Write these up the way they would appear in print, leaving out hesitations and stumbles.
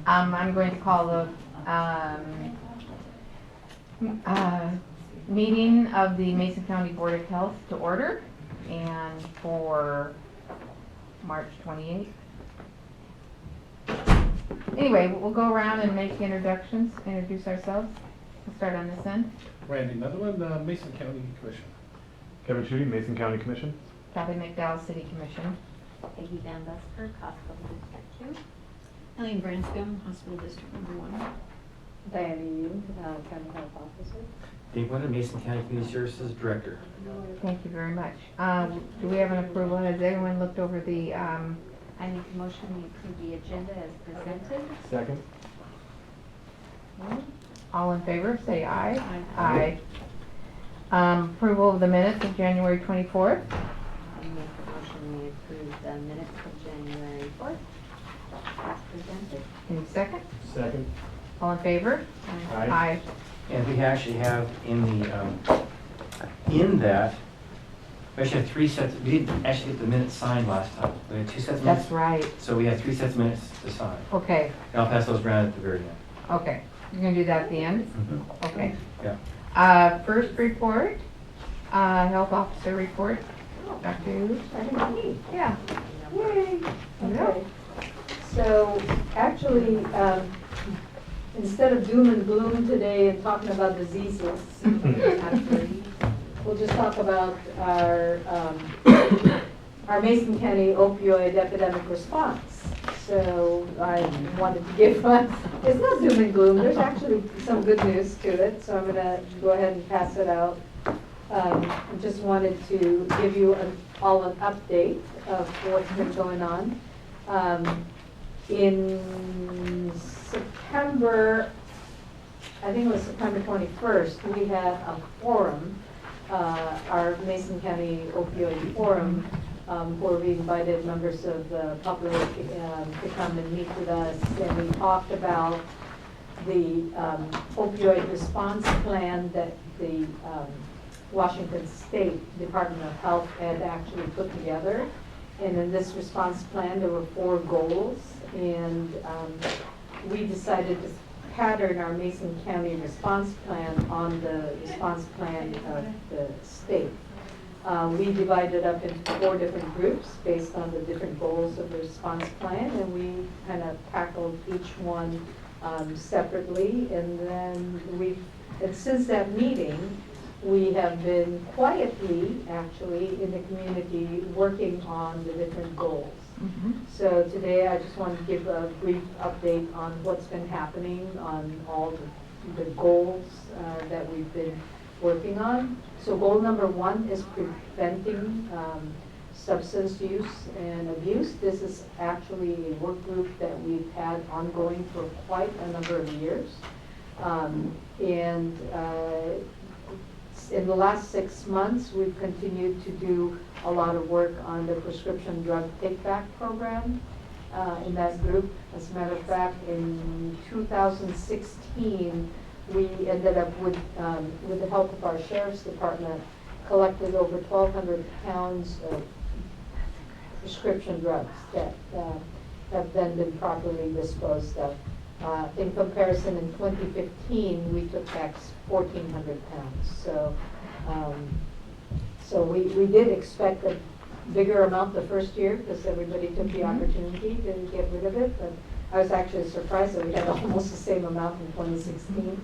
I'm going to call the meeting of the Mason County Board of Health to order, and for March 28th. Anyway, we'll go around and make introductions, introduce ourselves. We'll start on this end. Randy Netherland, Mason County Commission. Kevin Schutte, Mason County Commission. Kathy McDowell, City Commission. Peggy Van Busker, Hospital District 2. Eileen Branscombe, Hospital District Number 1. Diana Yu, County Health Officer. Dave Winter, Mason County Community Services Director. Thank you very much. Do we have an approval? Has everyone looked over the, I make a motion we approve the agenda as presented. Second. all in favor, say aye. Aye. Aye. Approval of the minutes of January 24th. I make a motion we approve the minutes of January 4th as presented. Any second? Second. All in favor? Aye. And we actually have in that, we actually have 3 sets, we didn't actually get the minutes signed last time. We had 2 sets of minutes. That's right. So we have 3 sets of minutes to sign. Okay, And I'll pass those around at the very end. okay. You're gonna do that at the end? Okay. Yeah. First report, health officer report. Dr. Yu? Yeah. Yay! Yeah. Okay. So, actually, instead of doom and gloom today and talking about diseases, actually, we'll just talk about our Mason County opioid epidemic response. So I wanted to give, it's not doom and gloom, there's actually some good news to it, so I'm gonna go ahead and pass it out. I just wanted to give you all an update of what's been going on. In September, I think it was September 21st, we had a forum, our Mason County Opioid Forum, where we invited members of the public to come and meet with us, and we talked about the opioid response plan that the Washington State Department of Health had actually put together. And in this response plan, there were 4 goals, and we decided to pattern our Mason County response plan on the response plan of the state. We divided up into 4 different groups based on the different goals of the response plan, and we kind of tackled each one separately. And then and since that meeting, we have been quietly, actually, in the community working on the different goals. So today I just wanted to give a brief update on what's been happening on all the goals that we've been working on. So goal number 1 is preventing substance use and abuse. This is actually a work group that we've had ongoing for quite a number of years. In the last 6 months, we've continued to do a lot of work on the prescription drug take-back program in that group. As a matter of fact, in 2016, we ended up with the help of our Sheriff's Department, collected over 1,200 pounds of prescription drugs that have then been properly disposed of. In comparison, in 2015, we took back 1,400 pounds. So we did expect a bigger amount the first year because everybody took the opportunity to get rid of it. But I was actually surprised that we had almost the same amount in 2016.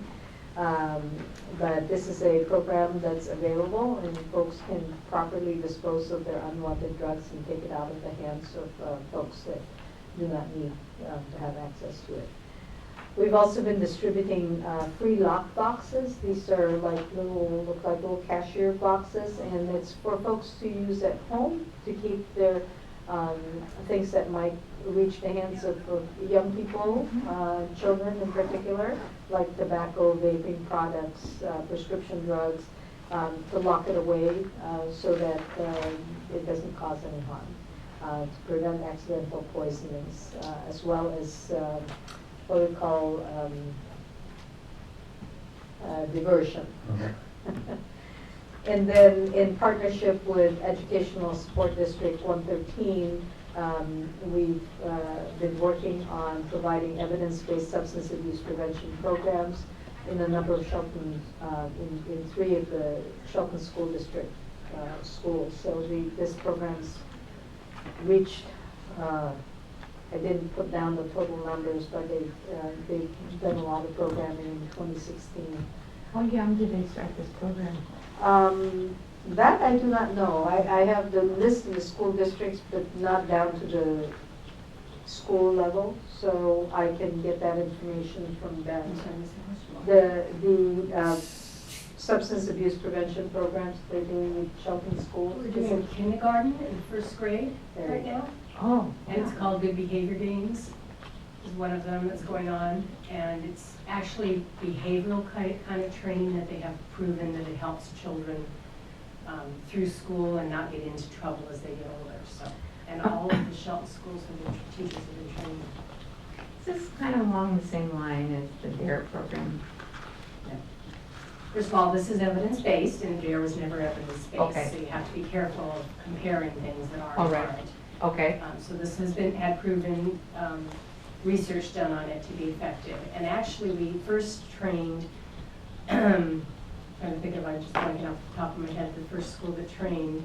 But this is a program that's available, and folks can properly dispose of their unwanted drugs and take it out of the hands of folks that do not need to have access to it. We've also been distributing free lock boxes. These are look like little cashier boxes, and it's for folks to use at home to keep their things that might reach the hands of young people, children in particular, like tobacco, vaping products, prescription drugs, to lock it away so that it doesn't cause any harm, to prevent accidental poisonings, as well as what we call diversion. And then in partnership with Educational Support District 113, We've been working on providing evidence-based substance abuse prevention programs in a number of Shelton, in 3 of the Shelton School District schools. So this program's reached, I didn't put down the total numbers, but they've done a lot of programming in 2016. How young did they start this program? That I do not know. I have the list of the school districts, but not down to the school level, so I can get that information from them. The substance abuse prevention programs they're doing with Shelton schools. We're doing kindergarten and first grade right now, Oh, and it's called Good Behavior Games, is one of them that's going on. And it's actually behavioral kind of training that they have proven that it helps children through school and not get into trouble as they get older, so. And all of the Shelton schools have been, teachers have been trained. this is kind of along the same line as the DARE program. First of all, this is evidence-based, and DARE was never Okay. evidence-based, so you have to be careful of comparing things that are All and right. aren't. Okay, So this has had proven research done on it to be effective. And actually, we first trained, trying to think of, I'm just blanking off the top of my head, the first school that trained.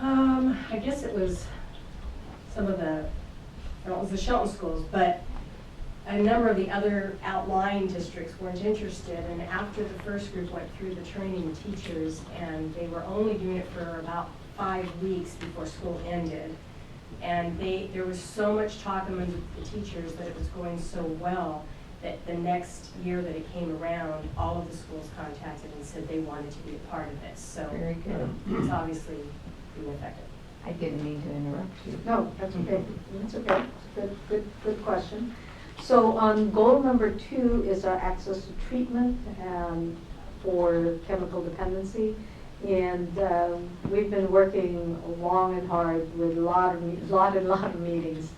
I guess it was some of the, well, it was the Shelton schools, but a number of the other outlying districts weren't interested. And after the first group went through the training, teachers, and they were only doing it for about 5 weeks before school ended. And there was so much talk among the teachers that it was going so well that the next year that it came around, all of the schools contacted and said they wanted to be a part of it. So Very good. It's obviously being effective. I didn't mean to interrupt you. No, that's okay. That's okay. Good question. So goal number 2 is our access to treatment for chemical dependency. And we've been working long and hard with a lot of meetings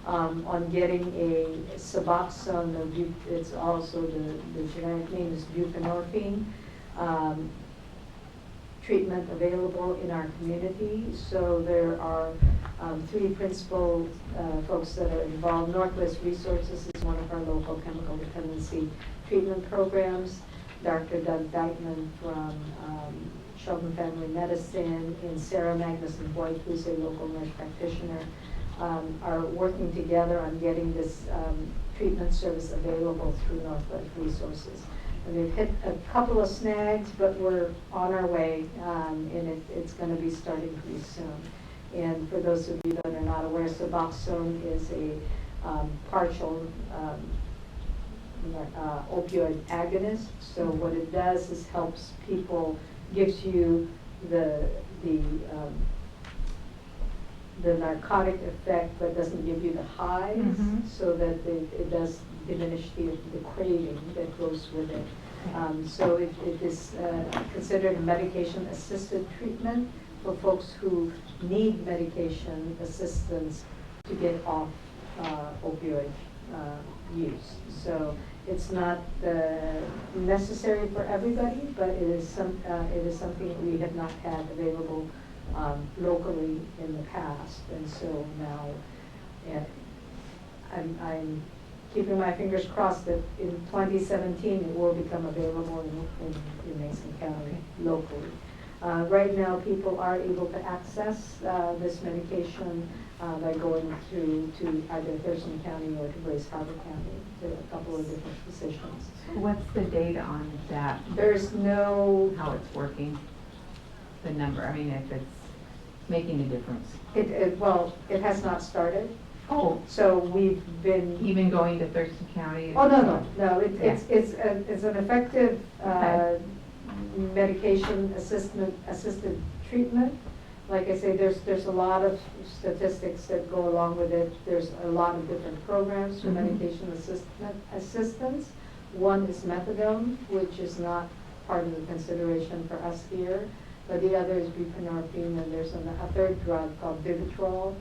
on getting a Suboxone, it's also the generic name is buprenorphine, treatment available in our community. So there are 3 principal folks that are involved. Northwest Resources is one of our local chemical dependency treatment programs. Dr. Doug Deitman from Shelton Family Medicine and Sarah Magnuson-Boyd, who's a local nurse practitioner, are working together on getting this treatment service available through Northwest Resources. And we've hit a couple of snags, but we're on our way, and it's going to be starting pretty soon. And for those of you that are not aware, Suboxone is a partial opioid agonist. So what it does is helps people, gives you the narcotic effect, but doesn't give you the highs, Mhm. so that it does diminish the craving that goes with it. So it is considered a medication-assisted treatment for folks who need medication assistance to get off opioid use. So it's not necessary for everybody, but it is something we have not had available locally in the past, and so now I'm keeping my fingers crossed that in 2017 it will become available in Mason County locally. Right now, people are able to access this medication by going through to either Thurston County or to Grace Harbor County, to a couple of different physicians. What's the data on that, There's no, how it's working? The number, I mean, if it's making a difference. well, it has not started, Oh, so we've been, even going to Thurston County? oh, no, it's an effective medication assisted treatment. Like I say, there's a lot of statistics that go along with it. There's a lot of different programs for Mhm. medication assistance. One is methadone, which is not part of the consideration for us here, but the other is buprenorphine, and there's a third drug called Vivitrol.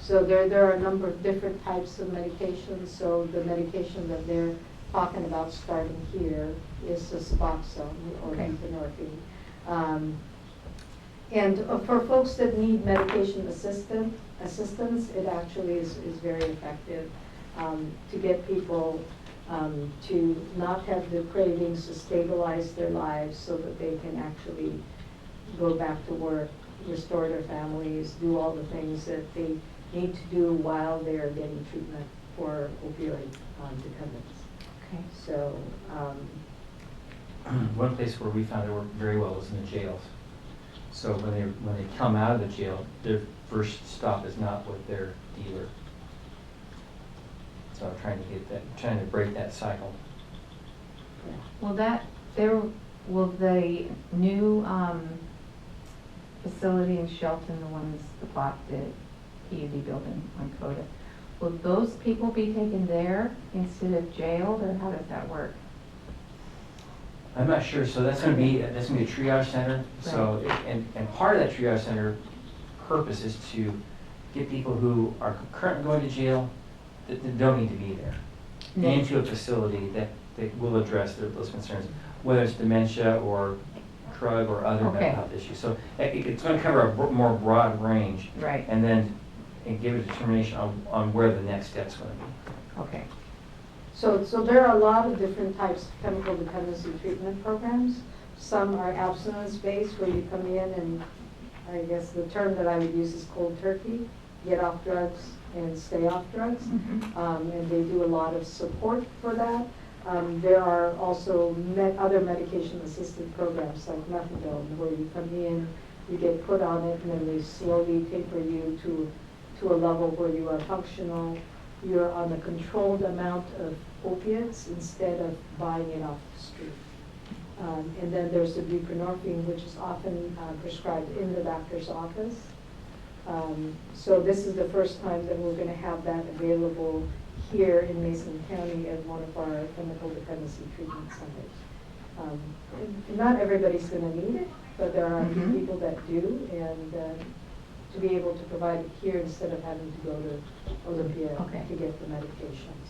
So there are a number of different types of medications. So the medication that they're talking about starting here is the Suboxone or Okay. buprenorphine. And for folks that need medication assistance, it actually is very effective to get people to not have the cravings, to stabilize their lives so that they can actually go back to work, restore their families, do all the things that they need to do while they are getting treatment for opioid dependence. Okay. So, One place where we found it worked very well was in the jails. So when they come out of the jail, their first stop is not with their dealer. So I'm trying to break that cycle. Will will the new facility in Shelton, the ones that bought the PUD building on Coda, will those people be taken there instead of jailed, or how does that work? I'm not sure, so that's gonna be a triage center. So, and part of that triage center purpose is to get people who are currently going to jail that don't need to be there into a facility that will address those concerns, whether it's dementia or drug or other Okay. mental health issues. So it's gonna cover a more broad range. Right. And give a determination on where the next step's gonna be. Okay. so there are a lot of different types of chemical dependency treatment programs. Some are abstinence-based, where you come in and, I guess the term that I would use is cold turkey, get off drugs and stay off drugs. And they do a lot of support for that. There are also other medication-assisted programs like methadone, where you come in, you get put on it, and then they slowly taper you to a level where you are functional. You're on a controlled amount of opiates instead of buying it off the street. And then there's the buprenorphine, which is often prescribed in the doctor's office. So this is the first time that we're going to have that available here in Mason County at one of our chemical dependency treatment centers. Not everybody's going to need it, but there are people that do, and to be able to provide it here instead of having to go to Olympia to get the medications.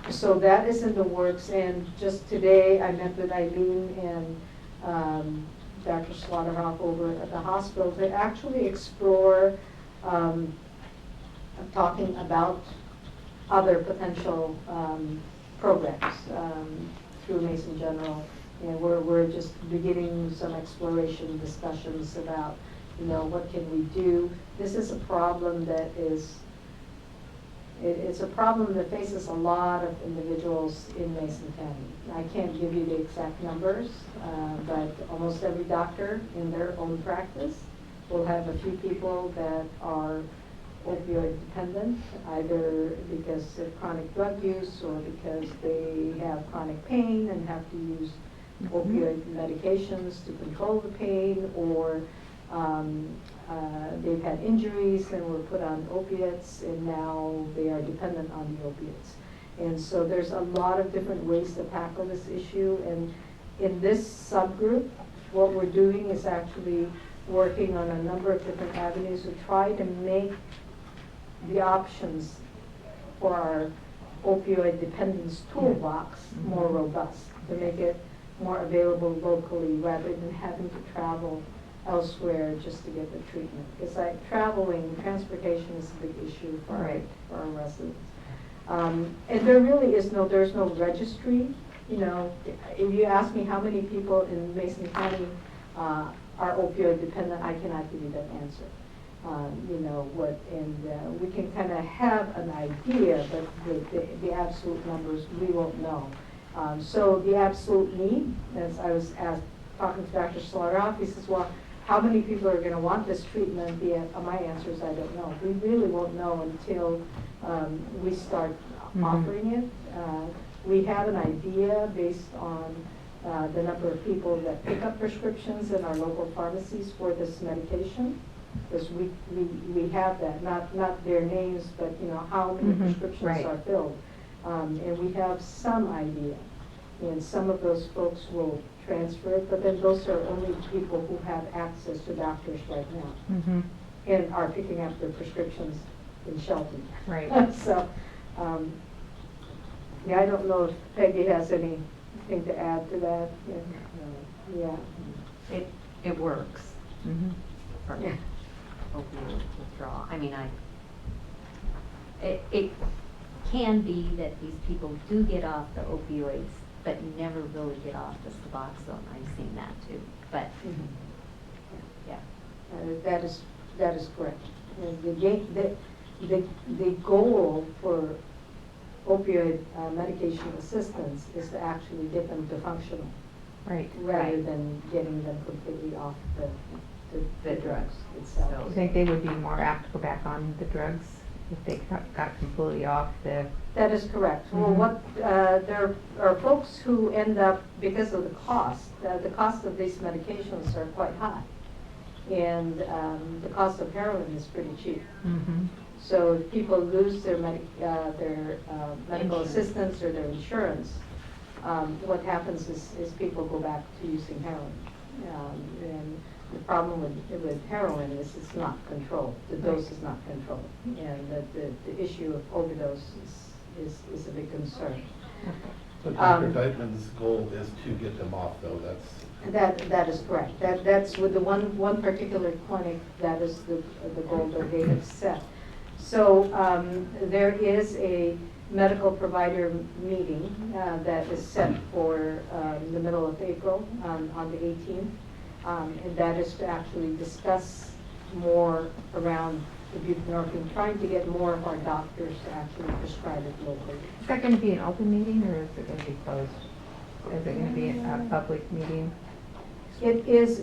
So that is in the works, and just today I met with Eileen and Dr. Slaughterhoff over at the hospital to actually explore talking about other potential programs through Mason General. And we're just beginning some exploration discussions about, what can we do? This is a problem that it's a problem that faces a lot of individuals in Mason County. I can't give you the exact numbers, but almost every doctor in their own practice will have a few people that are opioid dependent, either because of chronic drug use or because they have chronic pain and have to use opioid medications to control the pain, or they've had injuries and were put on opiates and now they are dependent on the opiates. And so there's a lot of different ways to tackle this issue, and in this subgroup, what we're doing is actually working on a number of different avenues to try to make the options for our opioid dependence toolbox more robust, to make it more available locally rather than having to travel elsewhere just to get the treatment. Because transportation is a big issue for our residents. And there really is there's no registry. If you ask me how many people in Mason County are opioid dependent, I cannot give you that answer. We can kind of have an idea, but the absolute numbers, we won't know. So the absolute need, as I was talking to Dr. Slaughterhoff, he says, well, how many people are going to want this treatment? My answer is I don't know. We really won't know until we start offering it. We have an idea based on the number of people that pick up prescriptions in our local pharmacies for this medication, because we have that, not their names, but how many prescriptions are filled. And we have some idea, and some of those folks will transfer it, but then those are only people who have access to doctors right now and are picking up their prescriptions in Shelton. Right. So, I don't know if Peggy has anything to add to that. Yeah. It works. Yeah. opioid withdrawal. I mean, it can be that these people do get off the opioids, but never really get off the Suboxone. I've seen that too, but, yeah. That is correct. The goal for opioid medication assistance is to actually get them to functional, Right. rather Right. than getting them completely off the The drugs drugs. itself. Do you think they would be more apt to go back on the drugs if they got completely off the? That is correct. Well, Mhm. there are folks who end up, because of the cost of these medications are quite high. And the cost of heroin is pretty cheap. Mm-hmm. So if people lose their medical Insurance. assistance or their insurance, what happens is people go back to using heroin. And the problem with heroin is it's not controlled. The dose is not controlled. And the issue of overdose is a big concern. So Dr. Dykeman's goal is to get them off, though, That is correct. That's with the one particular clinic, that is the goal that they have set. So there is a medical provider meeting that is set for the middle of April on the 18th. And that is to actually discuss more around the buprenorphine, trying to get more of our doctors to actually prescribe it locally. Is that going to be an open meeting or is it going to be closed? Is it going to be a public meeting? It is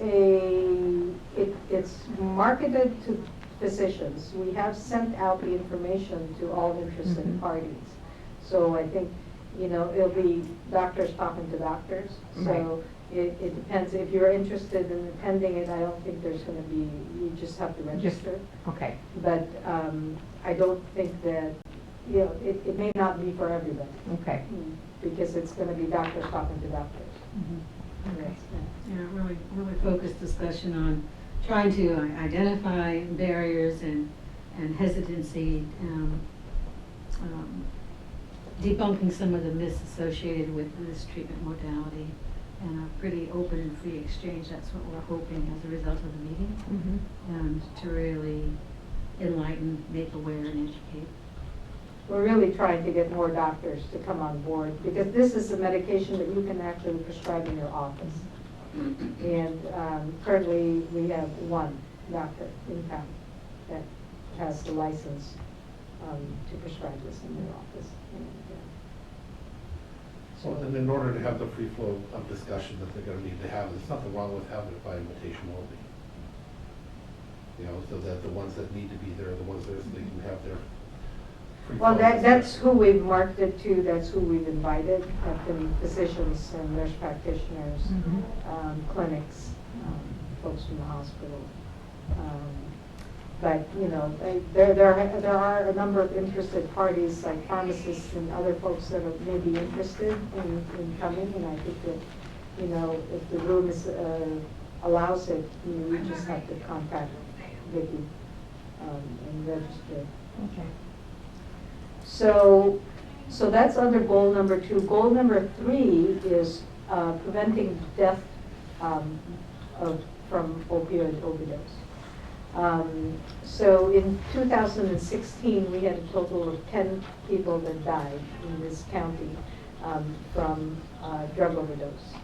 it's marketed to physicians. We have sent out the information to all interested Mhm. parties. So I think, it'll be doctors talking to doctors. So it depends. If you're interested in attending it, I don't think there's going to be, you just have to register. Okay. But I don't think that, it may not be for everybody. Okay. Because it's going to be doctors talking to doctors. Okay. Yeah, really focused discussion on trying to identify barriers and hesitancy, debunking some of the myths associated with this treatment modality, and a pretty open and free exchange. That's what we're hoping as a result of the meeting, Mm-hmm. and to really enlighten, make aware, and educate. We're really trying to get more doctors to come on board, because this is a medication that you can actually prescribe in your office. And currently, we have one doctor in town that has the license to prescribe this in their office. So then in order to have the free flow of discussion that they're gonna need to have, there's nothing wrong with having it by invitation only. So that the ones that need to be there are the ones that they can have their free flow. Well, that's who we've marketed to, that's who we've invited, have been physicians and nurse practitioners, Mm-hmm. clinics, folks from the hospital. But, there are a number of interested parties, like pharmacists and other folks that may be interested in coming, and I think that, if the room allows it, we just have to contact Vicki and register. Okay. So that's under goal number 2. Goal number 3 is preventing death from opioid overdose. So in 2016, we had a total of 10 people that died in this county from drug overdose.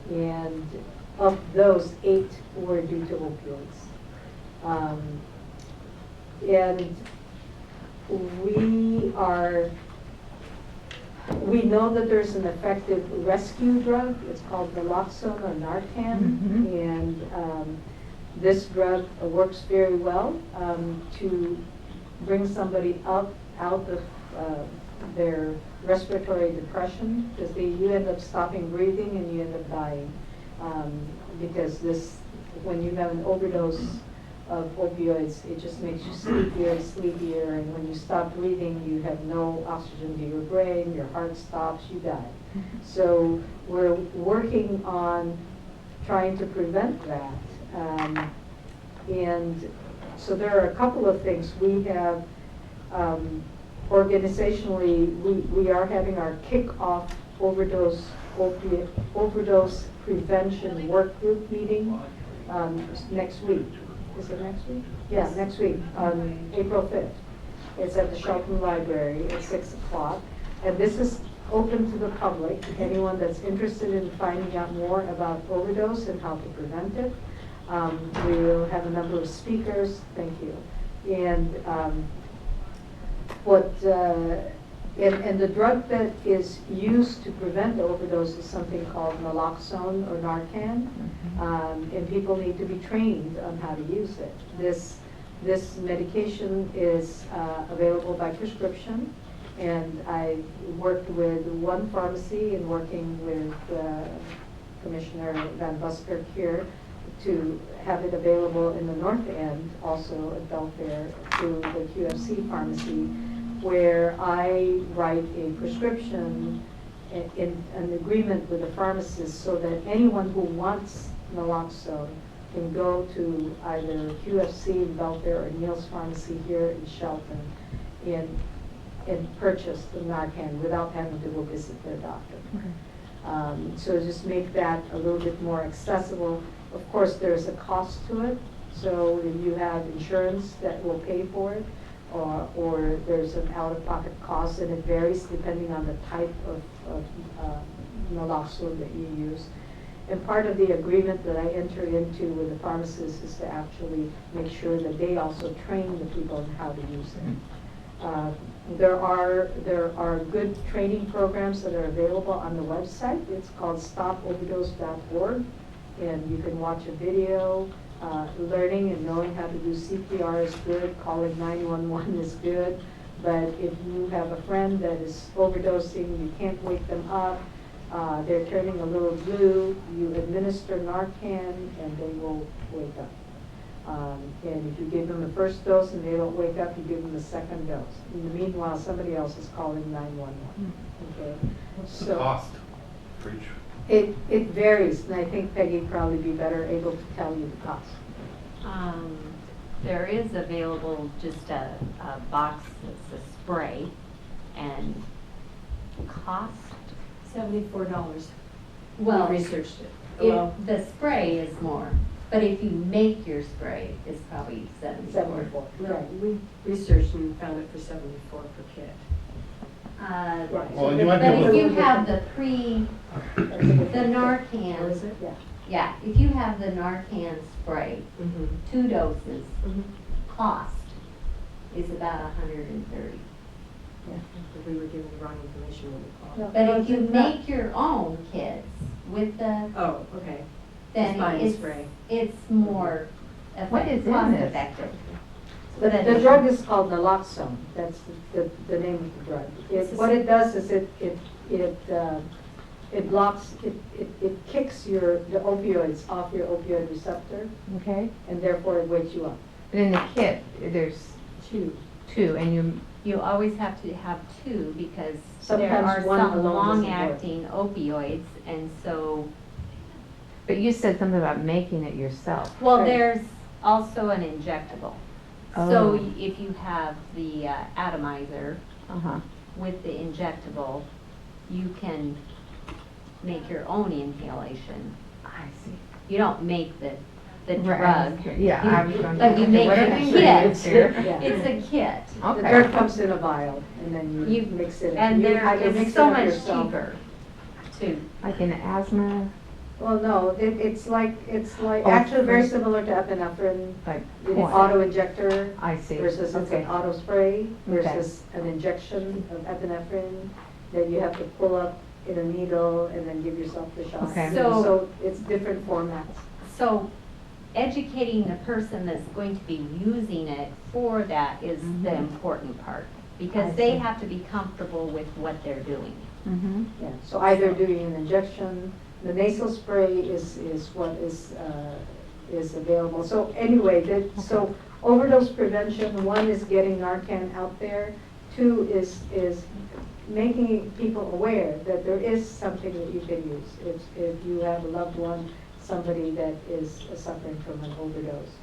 And of those, 8 were due to opioids. And we know that there's an effective rescue drug. It's called naloxone or Narcan. Mhm. And this drug works very well to bring somebody out of their respiratory depression, because you end up stopping breathing and you end up dying. Because when you have an overdose of opioids, it just makes you sleepier, and when you stop breathing, you have no oxygen to your brain, your heart stops, you die. So we're working on trying to prevent that. And so there are a couple of things. We have, organizationally, we are having our kickoff overdose prevention work group meeting next week. is it next week? Yeah, next week, on April 5th. It's at the Shelton Library at 6 o'clock. And this is open to the public, anyone that's interested in finding out more about overdose and how to prevent it. We'll have a number of speakers, thank you. And and the drug that is used to prevent the overdose is something called naloxone or Narcan. And people need to be trained on how to use it. This medication is available by prescription. And I worked with one pharmacy and working with Commissioner Van Busker here to have it available in the North End, also at Belfair, through the QFC pharmacy, where I write a prescription in an agreement with the pharmacist so that anyone who wants naloxone can go to either QFC in Belfair or Neil's Pharmacy here in Shelton and purchase the Narcan without having to go visit their doctor. So just make that a little bit more accessible. Of course, there's a cost to it, so if you have insurance that will pay for it, or there's an out-of-pocket cost, and it varies depending on the type of naloxone that you use. And part of the agreement that I enter into with the pharmacist is to actually make sure that they also train the people on how to use it. There are good training programs that are available on the website. It's called stopoverdose.org, and you can watch a video. Learning and knowing how to do CPR is good. Calling 911 is good. But if you have a friend that is overdosing, you can't wake them up. They're turning a little blue. You administer Narcan, and they will wake up. And if you give them the first dose and they don't wake up, you give them the second dose. In the meanwhile, somebody else is calling 911. Okay. What's the So cost for each? it varies, and I think Peggy would probably be better able to tell you the cost. There is available just a box that's a spray, and cost, $74. well, We researched it. Well, the spray is more, but if you make your spray, it's probably 74. 74. no, we researched and found it for $74 per kit. Right. Well, you might be But able if to. you have the the Or Narcan, is it? Yeah. yeah, if you have the Narcan spray, 2 doses, cost is about 130. We were given the wrong information when we called. But if you make your own kits with the, Oh, okay. then Just buy the it's, spray. it's more What is in cost this? effective. The drug is called naloxone. That's the name of the drug. What it does is it blocks, it kicks the opioids off your opioid receptor, Okay, and therefore it wakes you up. but in the kit, there's Two. two, and You always have to have 2 because there Sometimes are one some alone doesn't work. long-acting opioids, and so, but you said something about making it yourself. well, Right. there's also an injectable. Oh. So if you have the atomizer Uh-huh, with the injectable, you can make your own inhalation. I see. You don't make the Right. drug. Yeah, I was going to. But you make what are a the kit. ingredients here? Yeah. It's a kit. The Okay. drug comes in a vial, and then you You- mix it. And You either mix it's it so up much yourself. cheaper, too. Like in asthma, Well, no, it's like Oh, actually very right. similar to epinephrine. like An what? auto injector I see. versus it's Okay. an auto spray Okay. versus an injection of epinephrine that you have to pull up in a needle and then give yourself the shot. Okay. So it's different formats. So educating the person that's going to be using it for that is the Mhm. important part. I Because they see. have to be comfortable with what they're doing. Mm-hmm. Yeah, so either doing an injection, the nasal spray is what is available. So anyway, so overdose prevention, 1 is getting Narcan out there. 2 is making people aware that there is something that you can use if you have a loved one, somebody that is suffering from an overdose.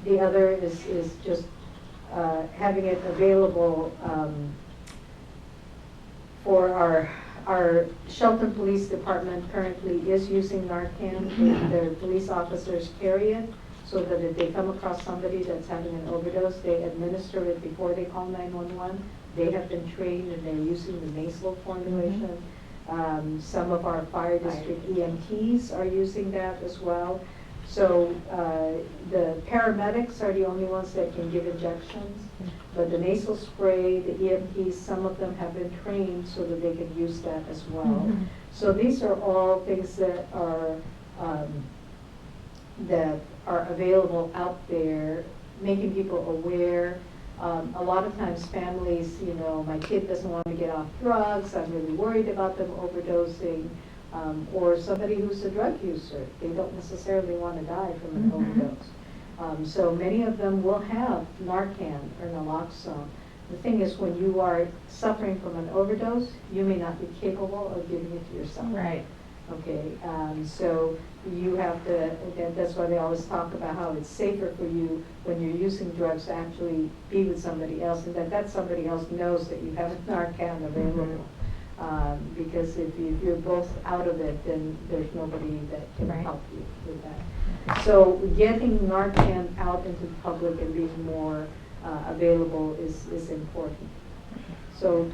The other is just having it available for our Shelton Police Department currently is using Narcan. Their police officers carry it, so that if they come across somebody that's having an overdose, they administer it before they call 911. They have been trained and they're using the nasal formulation. Some of our fire district EMTs are using that as well. So the paramedics are the only ones that can give injections, but the nasal spray, the EMTs, some of them have been trained so that they can use that as well. So these are all things that are available out there, making people aware. A lot of times families, you know, my kid doesn't want to get off drugs, I'm really worried about them overdosing, or somebody who's a drug user, they don't necessarily want to die from an overdose. So many of them will have Narcan or naloxone. The thing is, when you are suffering from an overdose, you may not be capable of giving it to yourself. Right. Okay, so you have to, that's why they always talk about how it's safer for you when you're using drugs to actually be with somebody else, and that somebody else knows that you have a Narcan available. Because if you're both out of it, then there's nobody that can Right. help you with that. So getting Narcan out into the public and being more available is important. So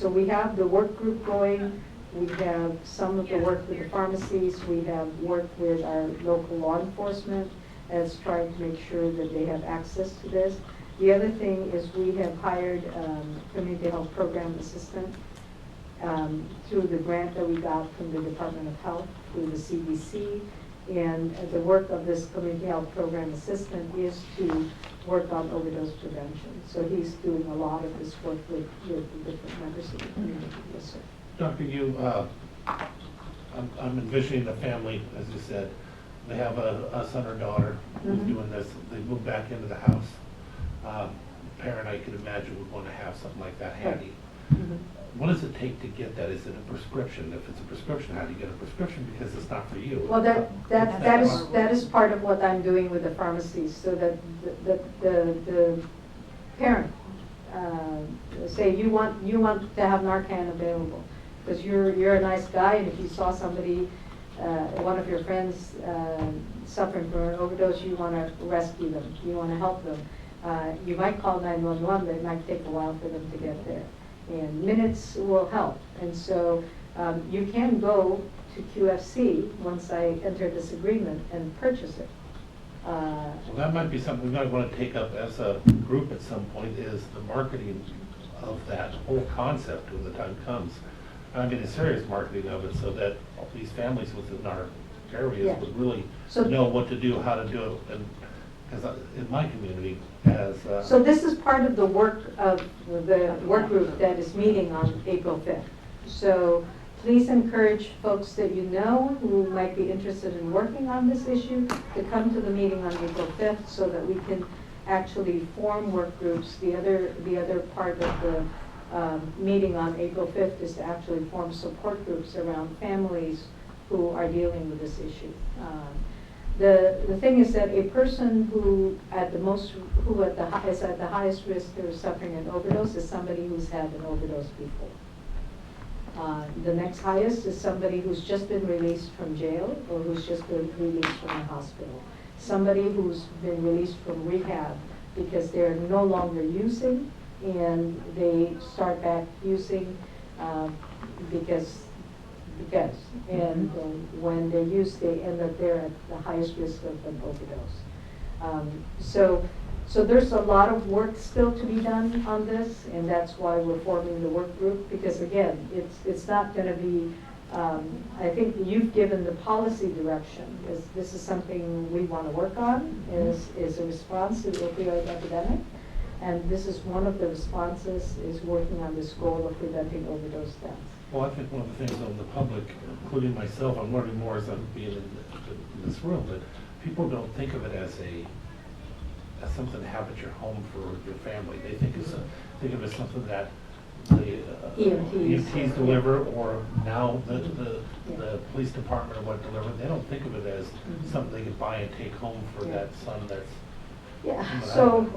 we have the work group going. We have some of the work with the pharmacies. We have worked with our local law enforcement as trying to make sure that they have access to this. The other thing is we have hired community health program assistant through the grant that we got from the Department of Health, through the CDC. And the work of this community health program assistant is to work on overdose prevention. So he's doing a lot of this work with the different members of the community. Yes, sir. Dr. Yu, I'm envisioning a family, as you said, they have a son or daughter who's doing this, they move back into the house. Parent, I could imagine, would want to have something like that handy. What does it take to get that? Is it a prescription? If it's a prescription, how do you get a prescription? Because it's not for you. Well, that is part of what I'm doing with the pharmacies, so that the parent, say you want to have Narcan available, because you're a nice guy, and if you saw somebody, one of your friends suffering from an overdose, you want to rescue them, you want to help them. You might call 911, but it might take a while for them to get there. And minutes will help. And so you can go to QFC once I enter this agreement and purchase it. Well, that might be something we might want to take up as a group at some point, is the marketing of that whole concept when the time comes. I mean, a serious marketing of it, so that these families within our areas Yeah. would really So- know what to do, how to do it. And because in my community, as So this is part of the work of the work group that is meeting on April 5th. So please encourage folks that you know who might be interested in working on this issue to come to the meeting on April 5th so that we can actually form work groups. The other part of the meeting on April 5th is to actually form support groups around families who are dealing with this issue. The thing is that a person who is at the highest risk of suffering an overdose is somebody who's had an overdose before. The next highest is somebody who's just been released from jail or who's just been released from the hospital. Somebody who's been released from rehab because they're no longer using and they start back using because and when they use, they end up there at the highest risk of an overdose. So there's a lot of work still to be done on this, and that's why we're forming the work group, because again, it's not going to be, I think you've given the policy direction. This is something we want to work on, is a response to the opioid epidemic, and this is one of the responses, is working on this goal of preventing overdose deaths. well, I think one of the things on the public, including myself, I'm learning more as I'm being in this room, but people don't think of it as something to have at your home for your family. They think of it as something that the EMTs deliver, or now the police department or what deliver. They don't think of it as something they can buy and take home for that son that's. Yeah, so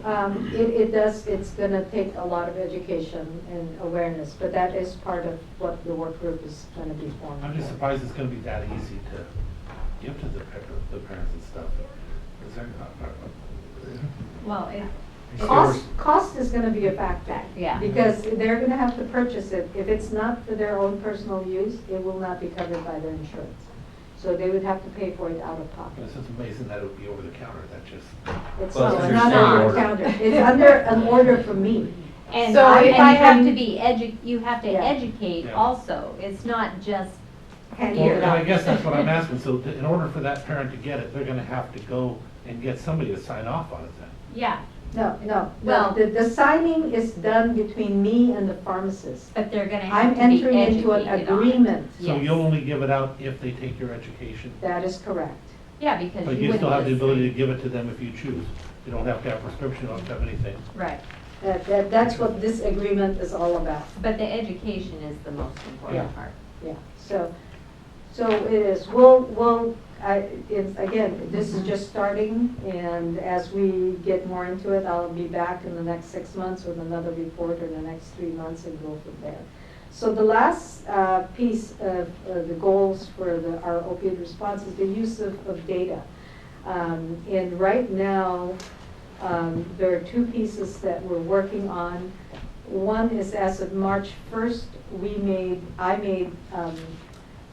it's going to take a lot of education and awareness, but that is part of what the work group is going to be formed. I'm just surprised it's going to be that easy to give to the parents and stuff. Is there, Well, Cost is gonna be a factor. Yeah. Because they're gonna have to purchase it. If it's not for their own personal use, it will not be covered by their insurance. So they would have to pay for it out of pocket. it's just amazing that it would be over the counter, that just, It's Well, not it's not under under order. counter. It's under an order from me. and, So and you if I have am- to be you have to Yeah. educate Yeah. also. It's not just Hand well, it and I out. guess that's what I'm asking, so in order for that parent to get it, they're gonna have to go and get somebody to sign off on it then. yeah. No. Well- The signing is done between me and the pharmacist. But they're gonna I'm have to be entering into an educated on it. agreement. So Yes. you'll only give it out if they take your education, That is correct. Yeah, because but you you still wouldn't have the just- ability to give it to them if you choose. You don't have to have prescription, you don't have to have anything. Right, That's what this agreement is all about. but the education is the most important Yeah. part. Yeah, so it is, again, this is just starting, and as we get more into it, I'll be back in the next 6 months with another report, or the next 3 months, and go from there. So the last piece of the goals for our opioid response is the use of data. And right now, there are 2 pieces that we're working on. One is, as of March 1st, I made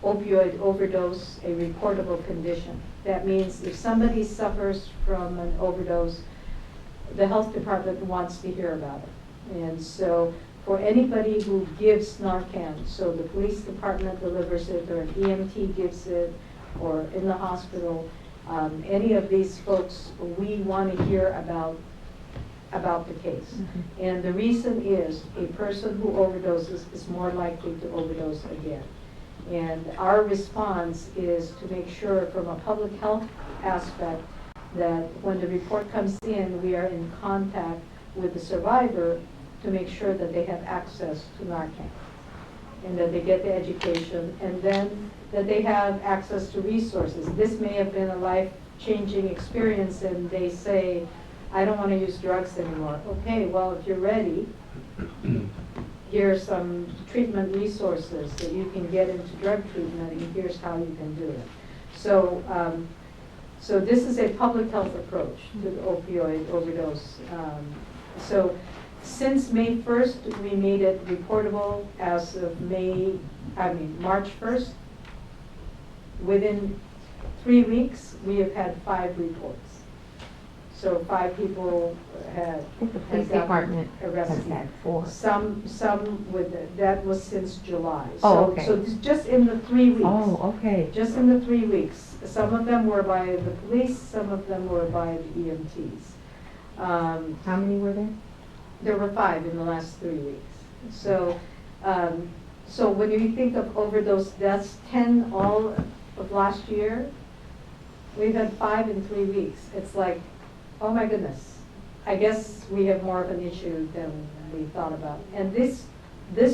opioid overdose a reportable condition. That means if somebody suffers from an overdose, the health department wants to hear about it. And so for anybody who gives Narcan, so the police department delivers it, or an EMT gives it, or in the hospital, any of these folks, we want to hear about the case. And the reason is, a person who overdoses is more likely to overdose again. And our response is to make sure, from a public health aspect, that when the report comes in, we are in contact with the survivor to make sure that they have access to Narcan, and that they get the education, and then that they have access to resources. This may have been a life-changing experience, and they say, I don't want to use drugs anymore. Okay, well, if you're ready, here are some treatment resources that you can get into drug treatment, and here's how you can do it. So, so this is a public health approach to the opioid overdose. So since May 1st, we made it reportable. As of March 1st. Within 3 weeks, we have had 5 reports. So 5 people had. I think the police had gotten department has arrested. had 4. Some that was since July. Oh, So- okay. So just in the 3 weeks. Oh, okay. Just in the 3 weeks. Some of them were by the police, some of them were by the EMTs. How many were there? There were 5 in the last 3 weeks. So, so when you think of overdose deaths, 10 all of last year, we've had 5 in 3 weeks. It's like, oh my goodness. I guess we have more of an issue than we thought about. And this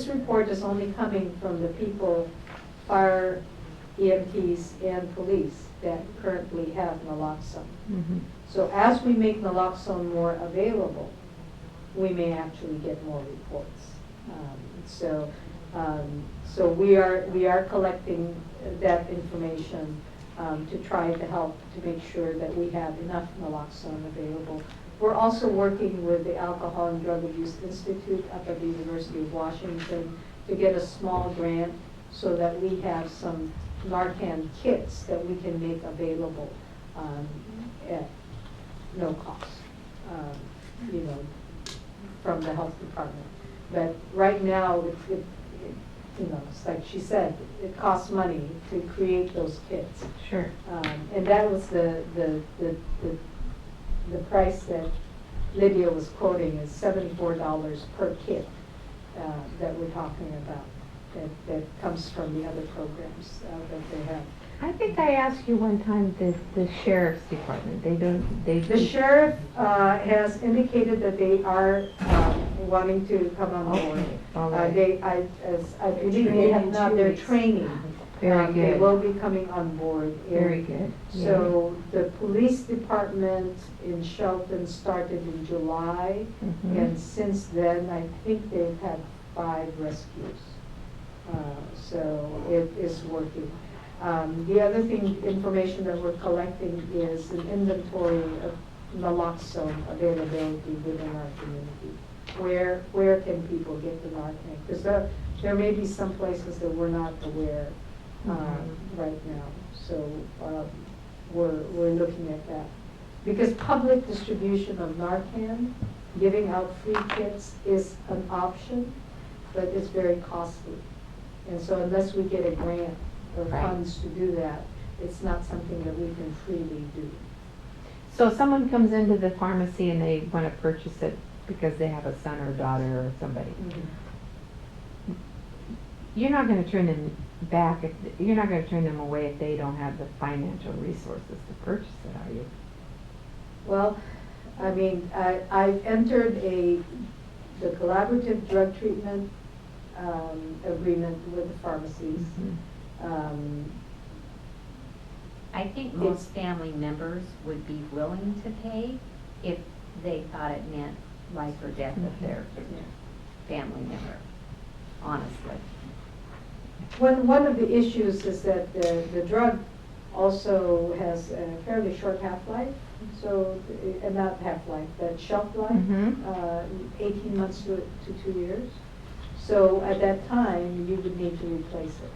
report is only coming from the people, fire, EMTs, and police, that currently have naloxone. Mhm. So as we make naloxone more available, we may actually get more reports. So we are collecting that information to try to help to make sure that we have enough naloxone available. We're also working with the Alcohol and Drug Abuse Institute up at the University of Washington to get a small grant so that we have some Narcan kits that we can make available at no cost, from the health department. But right now, it's like she said, it costs money to create those kits. Sure. And that was the price that Lydia was quoting, is $74 per kit that we're talking about, that comes from the other programs that they have. I think I asked you one time, the sheriff's department, The sheriff has indicated that they are wanting to come on board. Okay, all right. I believe they have not, their training. Very They good. will be coming on board. Very good. So the police department in Shelton started in July, Mhm. and since then, I think they've had 5 rescues. So it is working. The other thing, information that we're collecting is an inventory of naloxone availability within our community. Where can people get the Narcan? Because there may be some places that we're not aware right now. So we're looking at that. Because public distribution of Narcan, giving out free kits is an option, but it's very costly. And so unless we get a grant or Right. funds to do that, it's not something that we can freely do. So if someone comes into the pharmacy and they want to purchase it because they have a son or daughter or somebody, you're not going to turn them back, you're not going to turn them away if they don't have the financial resources to purchase it, are you? Well, I mean, I've entered the collaborative drug treatment agreement with the pharmacies. I think most family members would be willing to pay if they thought it meant life or death of their family member, honestly. One of the issues is that the drug also has a fairly short half-life, so, not half-life, but shelf life, 18 months to 2 years. So at that time, you would need to replace it.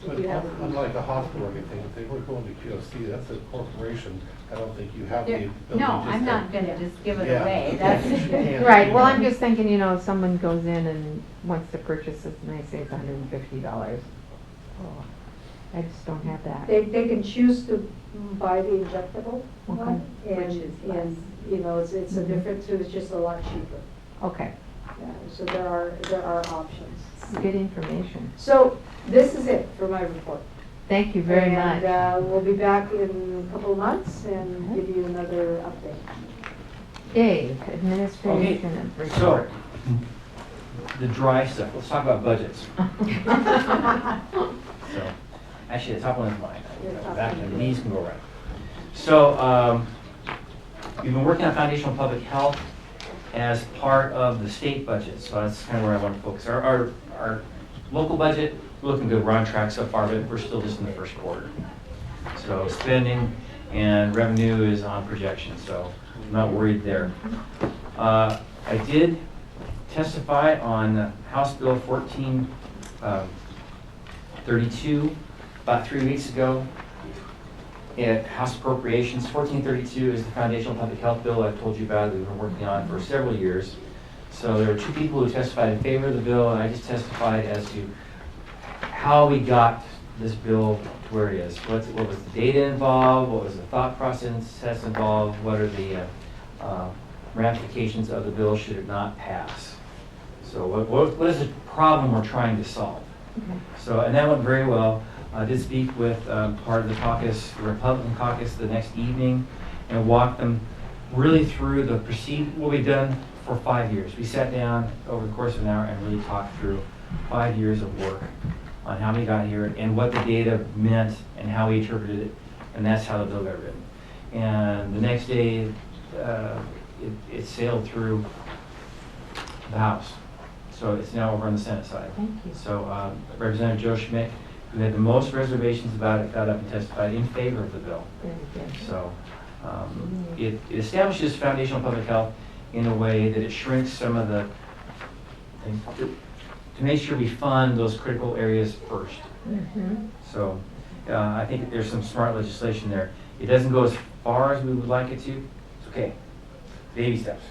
If But you have it. unlike a hospital, if they were going to QOC, that's a corporation, I don't think you have the ability No, just I'm to- not gonna just give it Yeah. away, You that's. can't. Right, well, I'm just thinking, if someone goes in and wants to purchase it and they say it's $150, oh, I just don't have that. They can choose to buy the injectable one, Okay. and, Which is less. and, it's a different, too, it's just a lot cheaper. Okay, Yeah, so there are options. it's good information. So this is it for my report. Thank you very much. And we'll be back in a couple of months and give you another update. Dave, administration and So, report. the dry stuff, let's talk about budgets. So, actually, the top one is mine. Your top Back one. and these can go around. So, we've been working on foundational public health as part of the state budget, so that's kind of where I want to focus. Our local budget, we're looking good, we're on track so far, but we're still just in the first quarter. So spending and revenue is on projection, so I'm not worried there. I did testify on House Bill 1432 about 3 weeks ago at House Appropriations. 1432 is the foundational public health bill I've told you about that we've been working on for several years. So there were two people who testified in favor of the bill, and I just testified as to how we got this bill to where it is. What was the data involved? What was the thought process involved? What are the ramifications of the bill should it not pass? So what is the problem we're trying to solve? So, and that went very well. I did speak with part of the caucus, the Republican caucus, the next evening, and walked them really through what we've done for 5 years. We sat down over the course of an hour and really talked through 5 years of work on how we got here and what the data meant and how we interpreted it, and that's how the bill got written. And the next day, it sailed through the House. So it's now over on the Senate side. Thank you. So Representative Joe Schmidt, who had the most reservations about it, got up and testified in favor of the bill. Very good. So it establishes foundational public health in a way that it shrinks some of the, to make sure we fund those critical areas first. So I think there's some smart legislation there. It doesn't go as far as we would like it to. It's okay. Baby steps.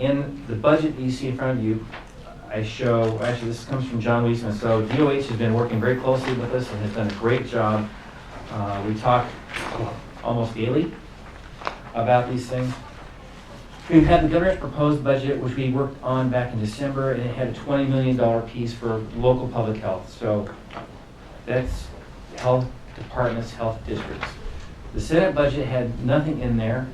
In the budget that you see in front of you, I show, actually this comes from John Weisman. So DOH has been working very closely with us and has done a great job. We talk almost daily about these things. We've had the governor's proposed budget, which we worked on back in December, and it had a $20 million piece for local public health. So that's health departments, health districts. The Senate budget had nothing in there,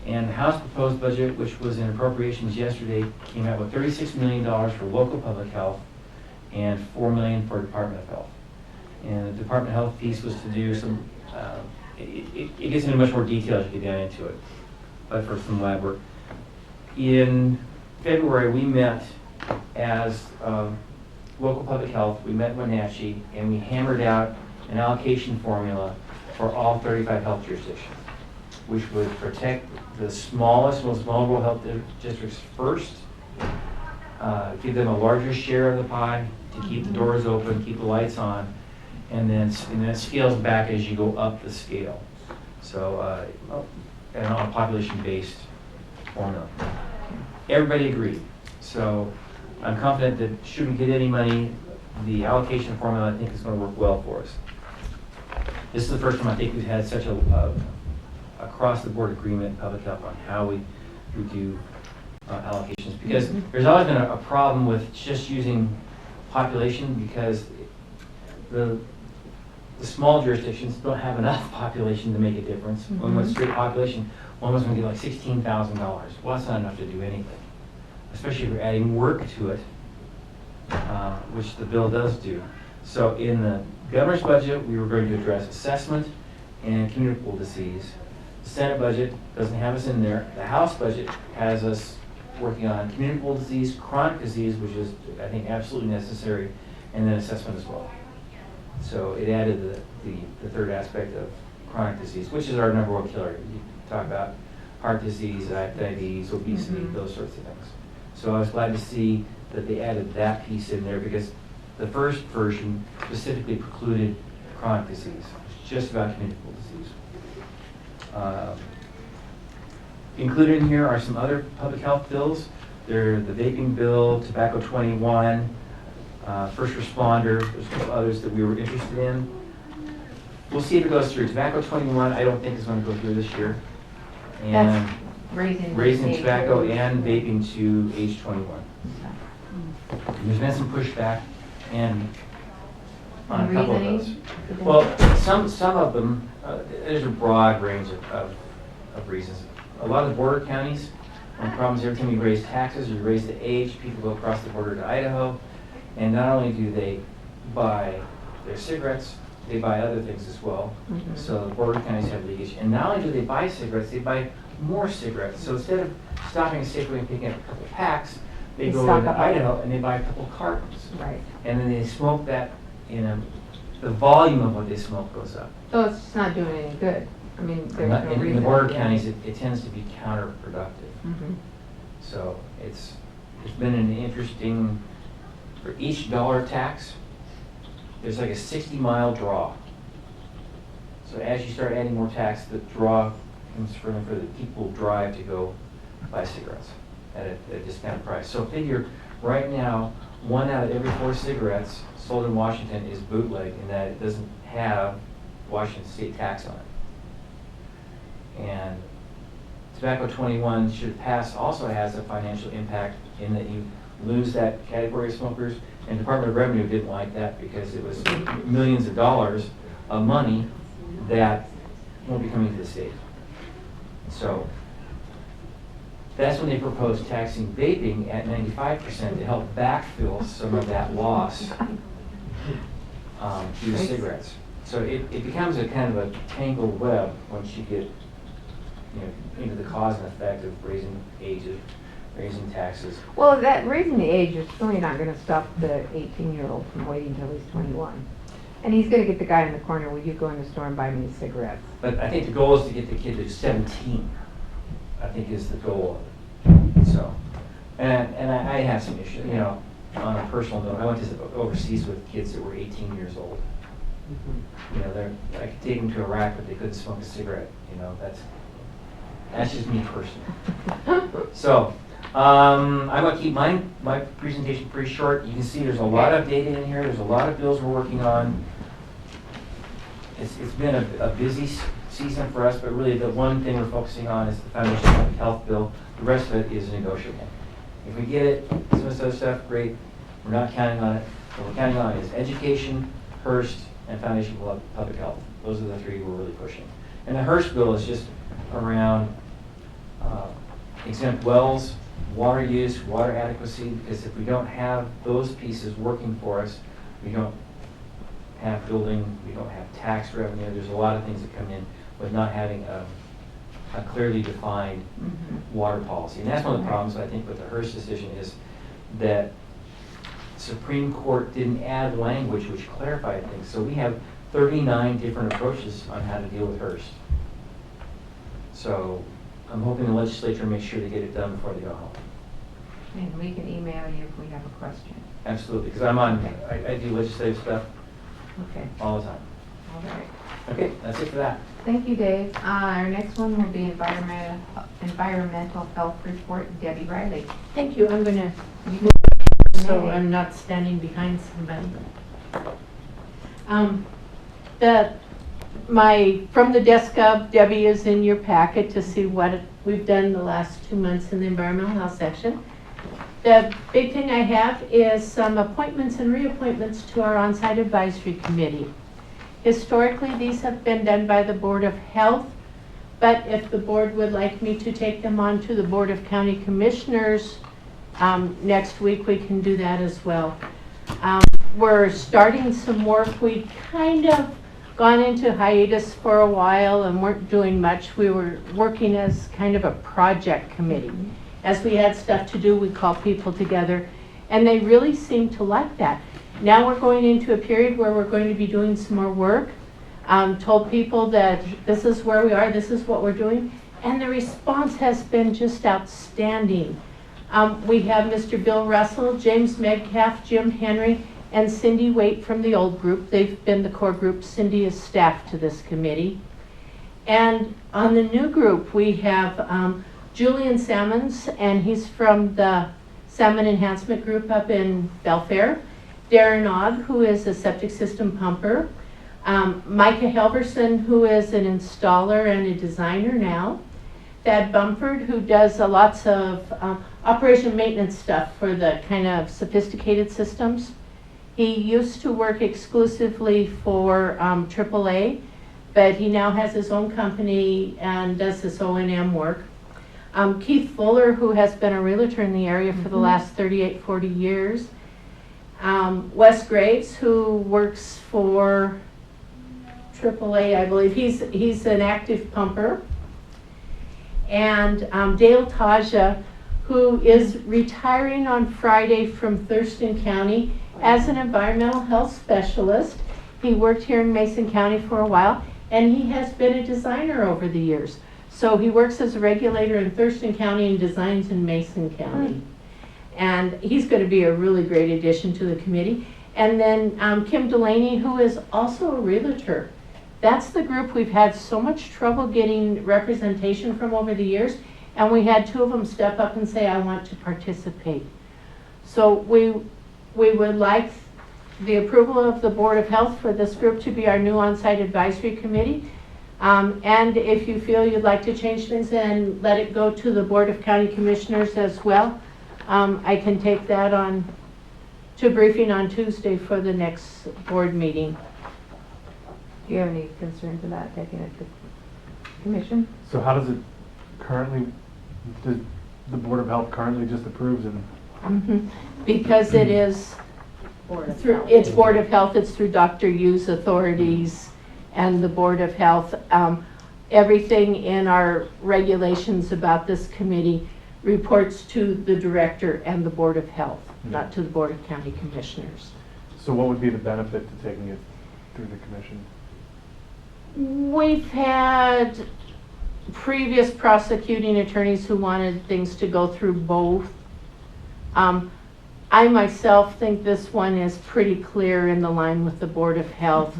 and the House proposed budget, which was in appropriations yesterday, came out with $36 million for local public health and $4 million for Department of Health. And the Department of Health piece was to do some, it gets into much more detail as you get down into it, but for some lab work. In February, we met as local public health, we met in Wenatchee, and we hammered out an allocation formula for all 35 health jurisdictions, which would protect the smallest, most vulnerable health districts first, give them a larger share of the pie to keep the doors open, keep the lights on, and then it scales back as you go up the scale. So, and on a population-based formula. Everybody agreed. So I'm confident that should we get any money, the allocation formula I think is going to work well for us. This is the first time I think we've had such a across-the-board agreement in public health on how we do allocations. Because there's always been a problem with just using population, because the small jurisdictions don't have enough population to make a difference. One with straight population, one was going to get like $16,000. Well, that's not enough to do anything, especially if you're adding work to it, which the bill does do. So in the governor's budget, we were going to address assessment and communicable disease. The Senate budget doesn't have us in there. The House budget has us working on communicable disease, chronic disease, which is, I think, absolutely necessary, and then assessment as well. So it added the third aspect of chronic disease, which is our number one killer. You talk about heart disease, diabetes, obesity, those sorts of things. So I was glad to see that they added that piece in there, because the first version specifically precluded chronic disease. It's just about communicable disease. Included in here are some other public health bills. They're the vaping bill, tobacco 21, first responder. There's a couple others that we were interested in. We'll see if it goes through. Tobacco 21, I don't think is going to go through this year. And That's raising. raising the tobacco age. and vaping to age 21. There's been some pushback and on a couple of Reasoning those. for that? Well, some of them, there's a broad range of reasons. A lot of the border counties, one problem is every time you raise taxes, you raise the age, people go across the border to Idaho, and not only do they buy their cigarettes, they buy other things as well. So the border counties have leakage. And not only do they buy cigarettes, they buy more cigarettes. So instead of stopping at Safeway and picking up a couple packs, they They go stock into up. Idaho and they buy a couple cartons. Right. And then they smoke that the volume of what they smoke goes up. So it's just not doing any good. I mean, there's no reason. In the border to- counties, it tends to be counterproductive. Mhm. So it's been an interesting, for each dollar tax, there's like a 60-mile draw. So as you start adding more tax, the draw comes further and further. People drive to go buy cigarettes at a discounted price. So figure, right now, 1 out of every 4 cigarettes sold in Washington is bootleg, in that it doesn't have Washington state tax on it. And tobacco 21 should pass also has a financial impact in that you lose that category of smokers. And Department of Revenue didn't like that because it was millions of dollars of money that won't be coming to the state. So that's when they proposed taxing vaping at 95% to help backfill some of that loss through the cigarettes. So it becomes a kind of a tangled web once you get into the cause and effect of raising ages, raising taxes. Well, that raising the age is really not gonna stop the 18-year-old from waiting until he's 21. And he's gonna get the guy in the corner, will you go in the store and buy me cigarettes? But I think the goal is to get the kid to 17, I think is the goal of it. So, and I have some issues, on a personal note. I went to overseas with kids that were 18 years old. I could take them to Iraq, but they couldn't smoke a cigarette. That's just me personally. So, I'm going to keep my presentation pretty short. You can see there's a lot of data in here. There's a lot of bills we're working on. It's been a busy season for us, but really the one thing we're focusing on is the Foundation Public Health Bill. The rest of it is negotiable. If we get it, some of this other stuff, great. We're not counting on it. What we're counting on is education, Hearst, and Foundation for Public Health. Those are the 3 we're really pushing. And the Hearst bill is just around exempt wells, water use, water adequacy, because if we don't have those pieces working for us, we don't have building, we don't have tax revenue. There's a lot of things that come in with not having a clearly defined water policy. And that's one of the problems, I think, with the Hearst decision is that Supreme Court didn't add language which clarified things. So we have 39 different approaches on how to deal with Hearst. So I'm hoping the legislature makes sure to get it done before they go home. And we can email you if we have a question. Absolutely, because I do legislative stuff Okay, all the time. all right. Okay, that's it for that. Thank you, Dave. Our next one will be environmental health report, Debbie Riley. Thank you, I'm gonna, You so may. I'm not standing behind somebody. From the desk up, Debbie is in your packet to see what we've done the last 2 months in the environmental health section. The big thing I have is some appointments and reappointments to our on-site advisory committee. Historically, these have been done by the Board of Health, but if the board would like me to take them on to the Board of County Commissioners next week, we can do that as well. We're starting some work. We kind of gone into hiatus for a while and weren't doing much. We were working as kind of a project committee. As we had stuff to do, we called people together, and they really seemed to like that. Now we're going into a period where we're going to be doing some more work. Told people that this is where we are, this is what we're doing, and the response has been just outstanding. We have Mr. Bill Russell, James Metcalf, Jim Henry, and Cindy Waite from the old group. They've been the core group. Cindy is staff to this committee. And on the new group, we have Julian Salmons, and he's from the Salmon Enhancement Group up in Belfair. Darren Ogg, who is a septic system pumper. Micah Helverson, who is an installer and a designer now. Thad Bumford, who does lots of operation maintenance stuff for the kind of sophisticated systems. He used to work exclusively for AAA, but he now has his own company and does this O&M work. Keith Fuller, who has been a realtor in the area for the last 38, 40 years. Wes Graves, who works for AAA, I believe. He's an active pumper. And Dale Taja, who is retiring on Friday from Thurston County as an environmental health specialist. He worked here in Mason County for a while, and he has been a designer over the years. So he works as a regulator in Thurston County and designs in Mason County. And he's going to be a really great addition to the committee. And then Kim Delaney, who is also a realtor. That's the group we've had so much trouble getting representation from over the years, and we had 2 of them step up and say, I want to participate. So we would like the approval of the Board of Health for this group to be our new on-site advisory committee. And if you feel you'd like to change things and let it go to the Board of County Commissioners as well, I can take that on to briefing on Tuesday for the next board meeting. Do you have any concerns about taking it to commission? So how does it currently, the Board of Health currently just approves and Because it is Board of through, Health. it's Board of Health, it's through Dr. Yu's authorities and the Board of Health. Everything in our regulations about this committee reports to the director and the Board of Health, not to the Board of County Commissioners. so what would be the benefit to taking it through the commission? We've had previous prosecuting attorneys who wanted things to go through both. I myself think this one is pretty clear in the line with the Board of Health,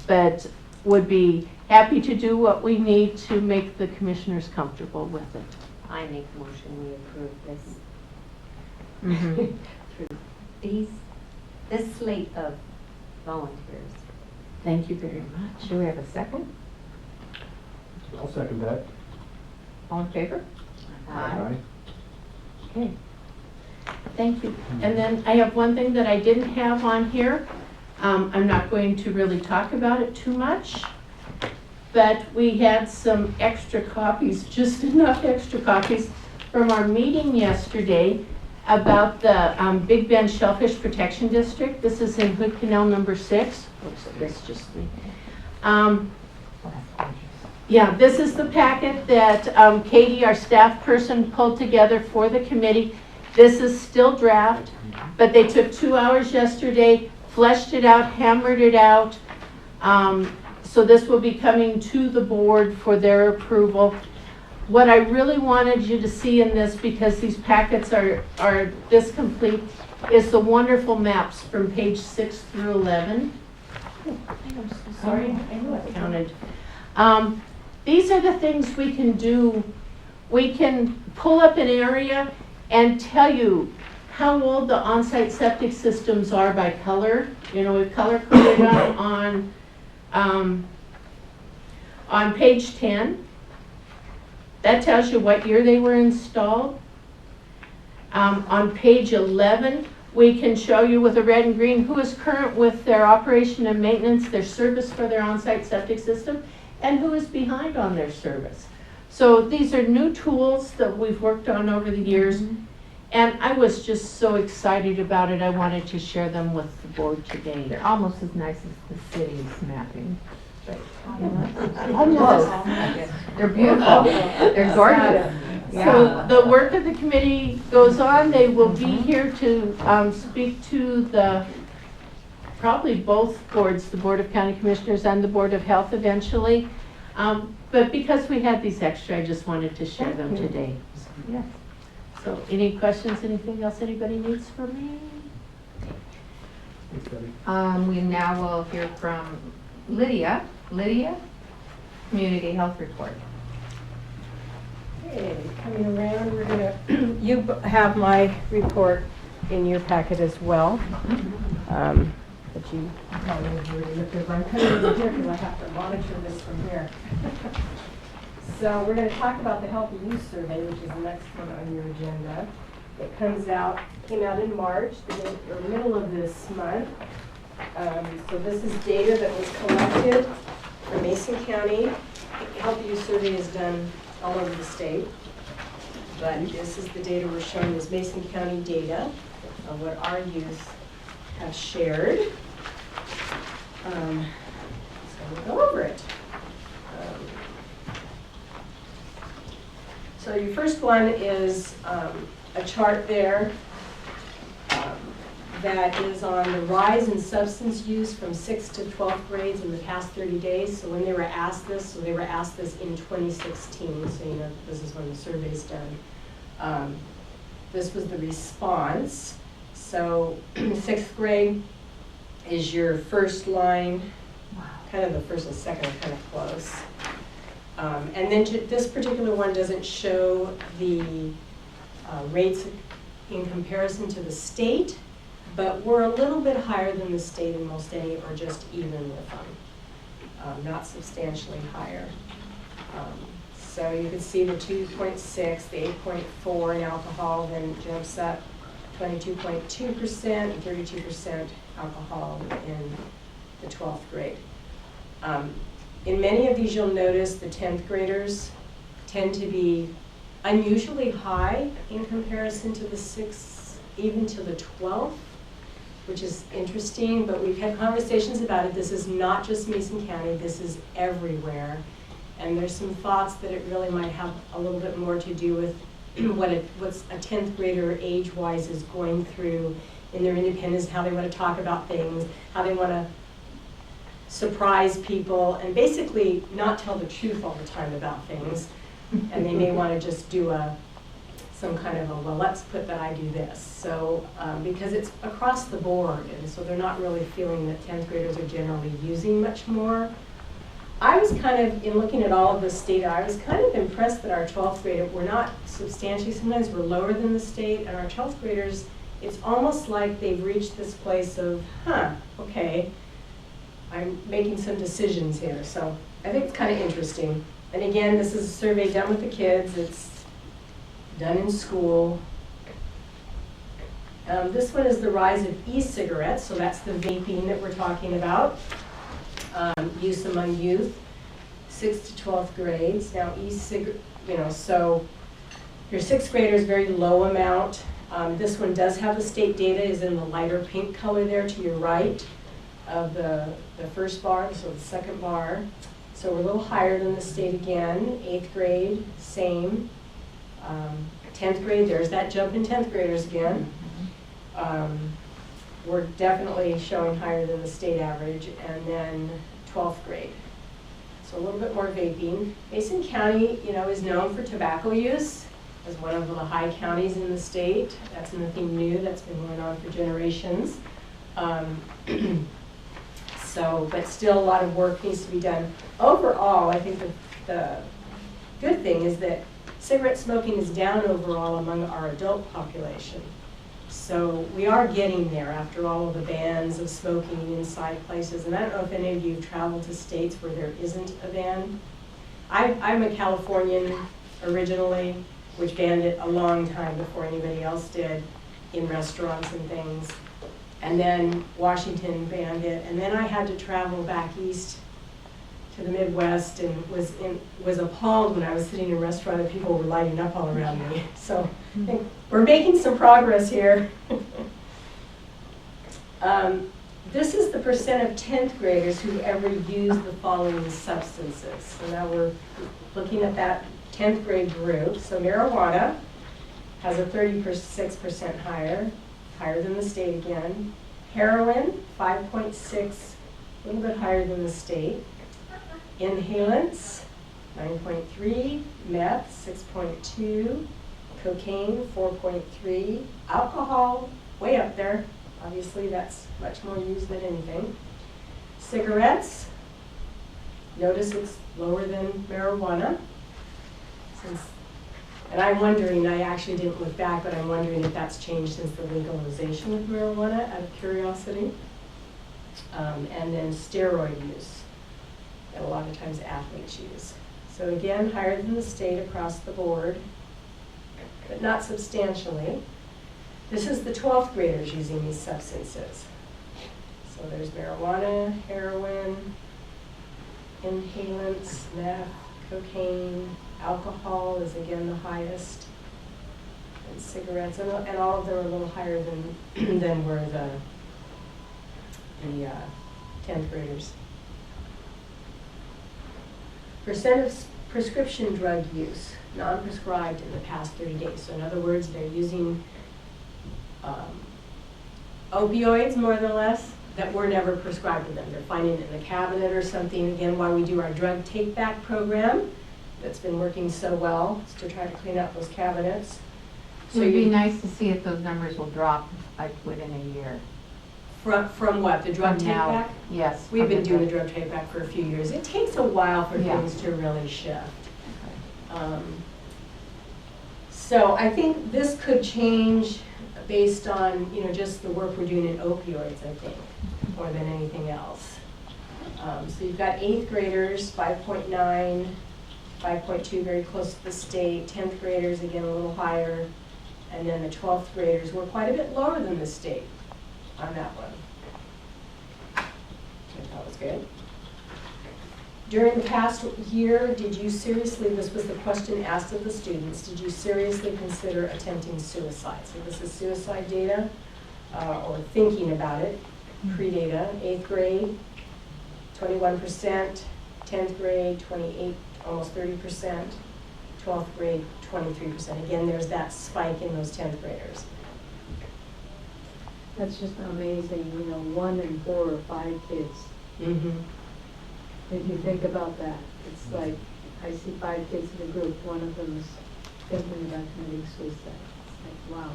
but would be happy to do what we need to make the commissioners comfortable with it. I make a motion, we approve this. Mhm. Through this slate of volunteers. Thank you very much. Do we have a second? I'll second that. All in favor? Aye. Okay. Thank you. And then I have one thing that I didn't have on here. I'm not going to really talk about it too much, but we had some extra copies, just enough extra copies from our meeting yesterday about the Big Bend Shellfish Protection District. This is in Hood Canal number 6. Oops, that's just me. Yeah, this is the packet that Katie, our staff person, pulled together for the committee. This is still draft, but they took 2 hours yesterday, fleshed it out, hammered it out. So this will be coming to the board for their approval. What I really wanted you to see in this, because these packets are this complete, is the wonderful maps from page 6 through 11. I'm so sorry, I knew I counted. These are the things we can do. We can pull up an area and tell you how old the on-site septic systems are by color. You know, we've color coded them on page 10. That tells you what year they were installed. On page 11, we can show you with a red and green who is current with their operation and maintenance, their service for their on-site septic system, and who is behind on their service. So these are new tools that we've worked on over the years, and I was just so excited about it. I wanted to share them with the board today. They're almost as nice as the city's mapping. But, you know, Almost. they're beautiful, they're gorgeous. So the work of the committee goes on. They will be here to speak to the, probably both boards, the Board of County Commissioners and the Board of Health eventually. But because we had these extra, I just wanted to share them today. Yes. So any questions, anything else anybody needs from me? We now will hear from Lydia. Lydia, Community Health Report. Okay, coming around, we're gonna, you have my report in your packet as well. But you probably already looked over. I'm coming over here because I have to monitor this from here. So we're gonna talk about the Healthy Youth Survey, which is the next one on your agenda. It came out in March, the middle of this month. So this is data that was collected from Mason County. Healthy Youth Survey is done all over the state. But this is the data we're showing is Mason County data of what our youth have shared. So we'll go over it. So your first one is a chart there that is on the rise in substance use from 6th to 12th grades in the past 30 days. So when they were asked this, in 2016, so you know this is when the survey's done. This was the response. So 6th grade is your first line, kind of the first and second are kind of close. And then this particular one doesn't show the rates in comparison to the state, but we're a little bit higher than the state in most any, or just even with them, not substantially higher. So you can see the 2.6, the 8.4 in alcohol, then jumps up 22.2% and 32% alcohol in the 12th grade. In many of these, you'll notice the 10th graders tend to be unusually high in comparison to the 6th, even to the 12th, which is interesting, but we've had conversations about it. This is not just Mason County, this is everywhere. And there's some thoughts that it really might have a little bit more to do with what's a 10th grader age-wise is going through in their independence, how they want to talk about things, how they want to surprise people, and basically not tell the truth all the time about things. And they may want to just do some kind of a, well, let's put that I do this. So, because it's across the board, and so they're not really feeling that 10th graders are generally using much more. I was kind of, in looking at all of this data, I was kind of impressed that our 12th graders, we're not substantially, sometimes we're lower than the state, and our 12th graders, it's almost like they've reached this place of, okay, I'm making some decisions here. So I think it's kind of interesting. And again, this is a survey done with the kids. It's done in school. This one is the rise of e-cigarettes, so that's the vaping that we're talking about. Use among youth, 6th to 12th grades. Now e-cigarette, so your 6th graders, very low amount. This one does have the state data, is in the lighter pink color there to your right of the first bar, so the second bar. So we're a little higher than the state again. 8th grade, same. 10th grade, there's that jump in 10th graders again. We're definitely showing higher than the state average, and then 12th grade. So a little bit more vaping. Mason County, is known for tobacco use as one of the high counties in the state. That's nothing new, that's been going on for generations. But still a lot of work needs to be done. Overall, I think the good thing is that cigarette smoking is down overall among our adult population. So we are getting there after all of the bans of smoking inside places. And I don't know if any of you have traveled to states where there isn't a ban. I'm a Californian originally, which banned it a long time before anybody else did in restaurants and things. And then Washington banned it. And then I had to travel back east to the Midwest and was appalled when I was sitting in a restaurant and people were lighting up all around me. So I think we're making some progress here. This is the percent of 10th graders who ever use the following substances. So now we're looking at that 10th grade group. So marijuana has a 36% higher than the state again. Heroin, 5.6, a little bit higher than the state. Inhalants, 9.3, meth, 6.2, cocaine, 4.3, alcohol, way up there. Obviously, that's much more used than anything. Cigarettes, notice it's lower than marijuana. And I'm wondering, I actually didn't look back, but I'm wondering if that's changed since the legalization of marijuana, out of curiosity. And then steroid use, that a lot of times athletes use. So again, higher than the state across the board, but not substantially. This is the 12th graders using these substances. So there's marijuana, heroin, inhalants, meth, cocaine, alcohol is again the highest, and cigarettes, and all of them are a little higher than were the 10th graders. Percent of prescription drug use, non-prescribed in the past 30 days. So in other words, they're using opioids more or less that were never prescribed to them. They're finding it in the cabinet or something. Again, why we do our drug take-back program that's been working so well, is to try to clean up those cabinets. So it'd be nice to see if those numbers will drop like within a year. From what, the drug From now. take-back? Yes. We've from been the doing the drug take-back for a few years. It takes a while for Yeah. things to really shift. So I think this could change based on, just the work we're doing in opioids, I think, more than anything else. So you've got 8th graders, 5.9, 5.2, very close to the state. 10th graders, again, a little higher. And then the 12th graders were quite a bit lower than the state on that one. I thought was good. During the past year, did you seriously, this was the question asked of the students, did you seriously consider attempting suicide? So this is suicide data, or thinking about it, pre-data. 8th grade, 21%, 10th grade, 28, almost 30%, 12th grade, 23%. Again, there's that spike in those 10th graders. That's just amazing, 1 in 4 or 5 kids. Mm-hmm. If you think about that, it's like, I see 5 kids in a group, one of them is thinking about committing suicide. It's like, wow.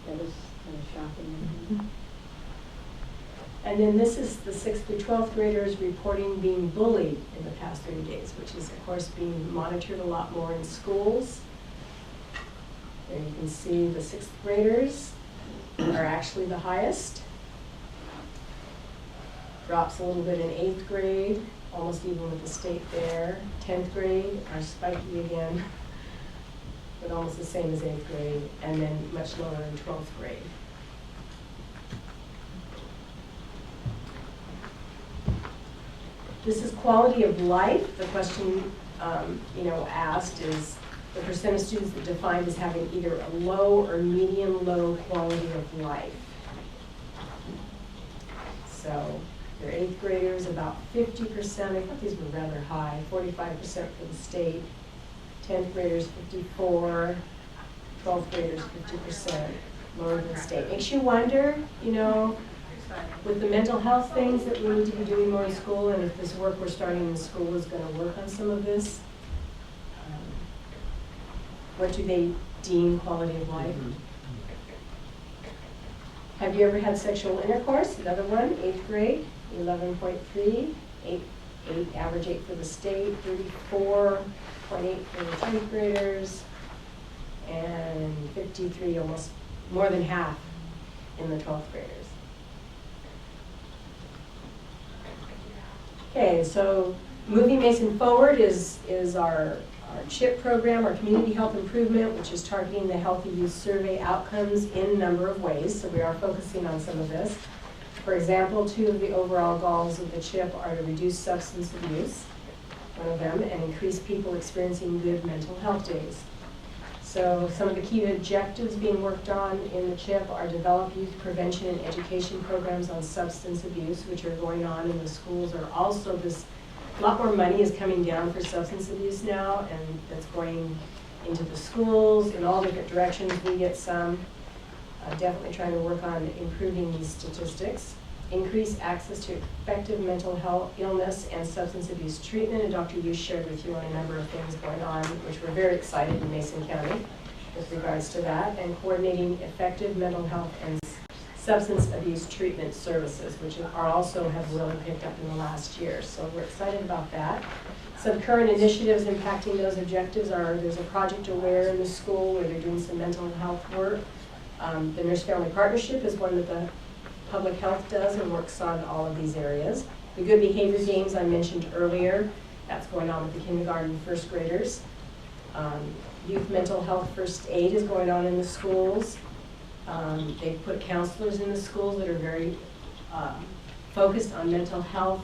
That was kind of shocking. And then this is the 6th through 12th graders reporting being bullied in the past 30 days, which is, of course, being monitored a lot more in schools. There you can see the 6th graders are actually the highest. Drops a little bit in 8th grade, almost even with the state there. 10th grade are spiky again, but almost the same as 8th grade, and then much lower in 12th grade. This is quality of life. The question, asked is the percent of students that defined as having either a low or medium-low quality of life. So their 8th graders, about 50%. I thought these were rather high, 45% for the state. 10th graders 54, 12th graders 50%, lower than state. Makes you wonder, you know, with the mental health things that we need to be doing more in school, and if this work we're starting in school is going to work on some of this. What do they deem quality of life? Have you ever had sexual intercourse? Another one, 8th grade, 11.3, average 8 for the state, 34.8 for the 10th graders, and 53, almost more than half in the 12th graders. Okay, so moving Mason forward is our CHIP program, our Community Health Improvement, which is targeting the Healthy Youth Survey outcomes in a number of ways, so we are focusing on some of this. For example, 2 of the overall goals of the CHIP are to reduce substance abuse, one of them, and increase people experiencing good mental health days. So some of the key objectives being worked on in the CHIP are develop youth prevention and education programs on substance abuse, which are going on in the schools, or also a lot more money is coming down for substance abuse now, and that's going into the schools in all different directions. We get some. Definitely trying to work on improving these statistics. Increase access to effective mental health, illness, and substance abuse treatment. And Dr. Yu shared with you on a number of things going on, which we're very excited in Mason County with regards to that. And coordinating effective mental health and substance abuse treatment services, which are also have really picked up in the last year. So we're excited about that. Some current initiatives impacting those objectives are, there's a Project Aware in the school where they're doing some mental health work. The Nurse Family Partnership is one that the public health does and works on all of these areas. The Good Behavior Games I mentioned earlier, that's going on with the kindergarten first graders. Youth mental health first aid is going on in the schools. They've put counselors in the schools that are very focused on mental health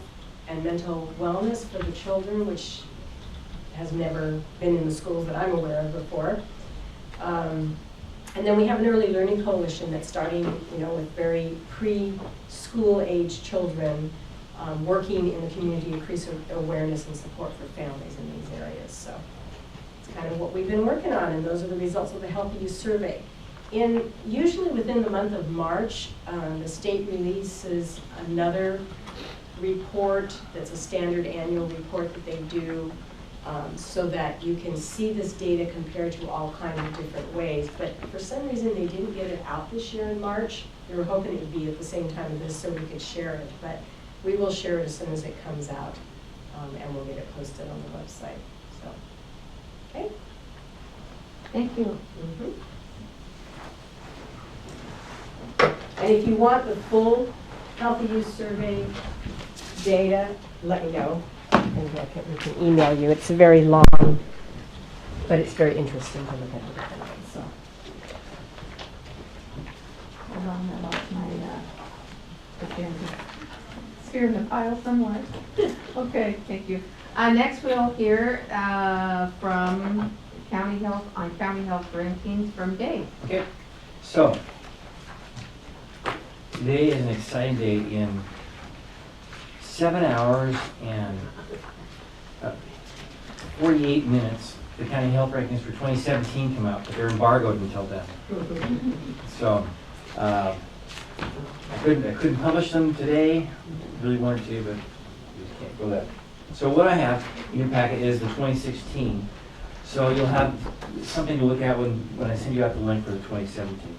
and mental wellness for the children, which has never been in the schools that I'm aware of before. And then we have an early learning coalition that's starting, with very preschool age children, working in the community to increase awareness and support for families in these areas. So it's kind of what we've been working on, and those are the results of the Healthy Youth Survey. Usually within the month of March, the state releases another report that's a standard annual report that they do, so that you can see this data compared to all kinds of different ways. But for some reason, they didn't get it out this year in March. We were hoping it would be at the same time as this so we could share it. But we will share it as soon as it comes out, and we'll get it posted on the website. So, okay. Thank you. And if you want the full Healthy Youth Survey data, let me know. And we can email you. It's very long, but it's very interesting to look at the different ones. So. Hold on, I lost my agenda. It's here in the pile somewhere. Okay, thank you. Next we'll hear from County Health on County Health rankings from Dave. Okay, so today is an exciting day. In 7 hours and 48 minutes, the county health rankings for 2017 come out, but they're embargoed until then. So I couldn't publish them today. Really wanted to, but we just can't go that. So what I have in your packet is the 2016. So you'll have something to look at when I send you out the link for the 2017.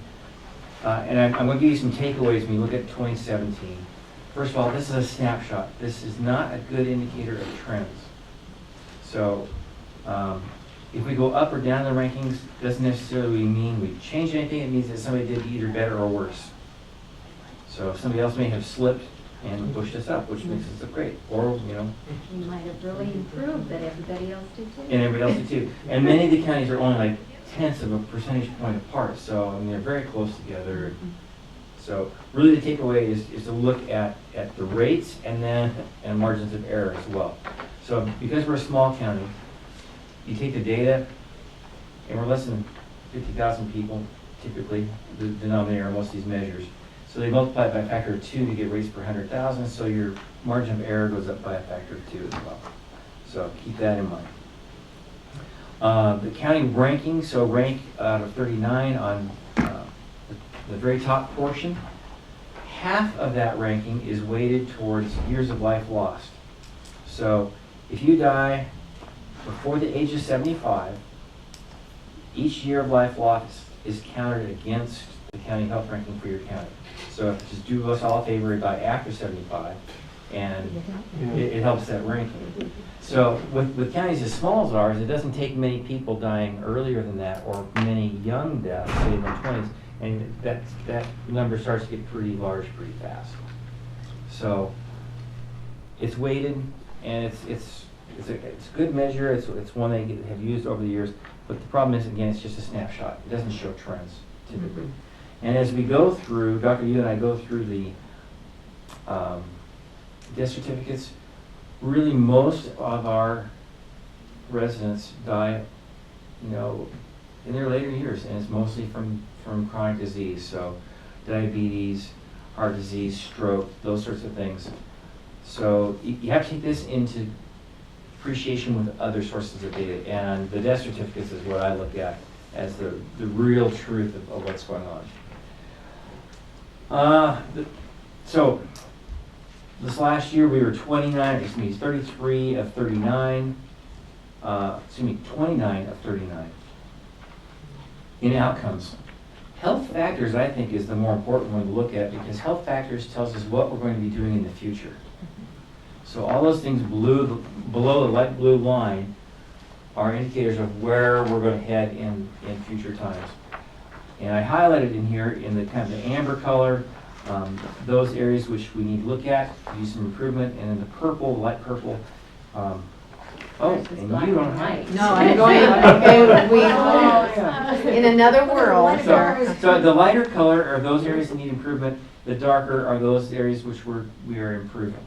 And I'm going to give you some takeaways when you look at 2017. First of all, this is a snapshot. This is not a good indicator of trends. So if we go up or down the rankings, doesn't necessarily mean we changed anything. It means that somebody did either better or worse. So somebody else may have slipped and pushed us up, which makes us look great. Or, You might have really improved, but everybody else did too. and everybody else did too. And many of the counties are only like tenths of a percentage point apart. So they're very close together. So really the takeaway is to look at the rates and margins of error as well. So because we're a small county, you take the data, and we're less than 50,000 people, typically, the denominator of most of these measures. So they multiply it by a factor of 2 to get rates per 100,000, so your margin of error goes up by a factor of 2 as well. So keep that in mind. The county ranking, so rank out of 39 on the very top portion. Half of that ranking is weighted towards years of life lost. So if you die before the age of 75, each year of life lost is counted against the county health ranking for your county. So just do us all a favor and die after 75, and it helps that ranking. So with counties as small as ours, it doesn't take many people dying earlier than that, or many young deaths, say in their 20s, and that number starts to get pretty large pretty fast. So it's weighted, and it's a good measure. It's one they have used over the years, but the problem is, again, it's just a snapshot. It doesn't show trends typically. And as we go through, Dr. Yu and I go through the death certificates, really most of our residents die, in their later years, and it's mostly from chronic disease, so diabetes, heart disease, stroke, those sorts of things. So you have to take this into appreciation with other sources of data, and the death certificates is what I look at as the real truth of what's going on. So this last year we were 33 of 39, 29 of 39 in outcomes. Health factors, I think, is the more important one to look at, because health factors tells us what we're going to be doing in the future. So all those things below the light blue line are indicators of where we're going to head in future times. And I highlighted in here in the kind of the amber color, those areas which we need to look at, use some improvement, and in the purple, light purple, and you don't have. No, I'm going, in another world. So the lighter color are those areas that need improvement. The darker are those areas which we are improving.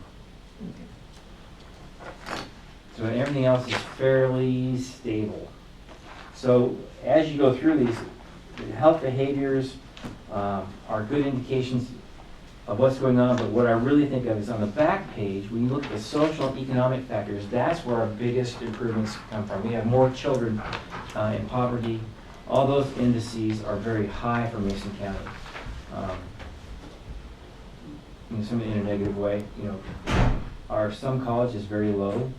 So everything else is fairly stable. So as you go through these, the health behaviors are good indications of what's going on, but what I really think of is on the back page, when you look at the social and economic factors, that's where our biggest improvements come from. We have more children in poverty. All those indices are very high for Mason County. Some in a negative way, some college is very low,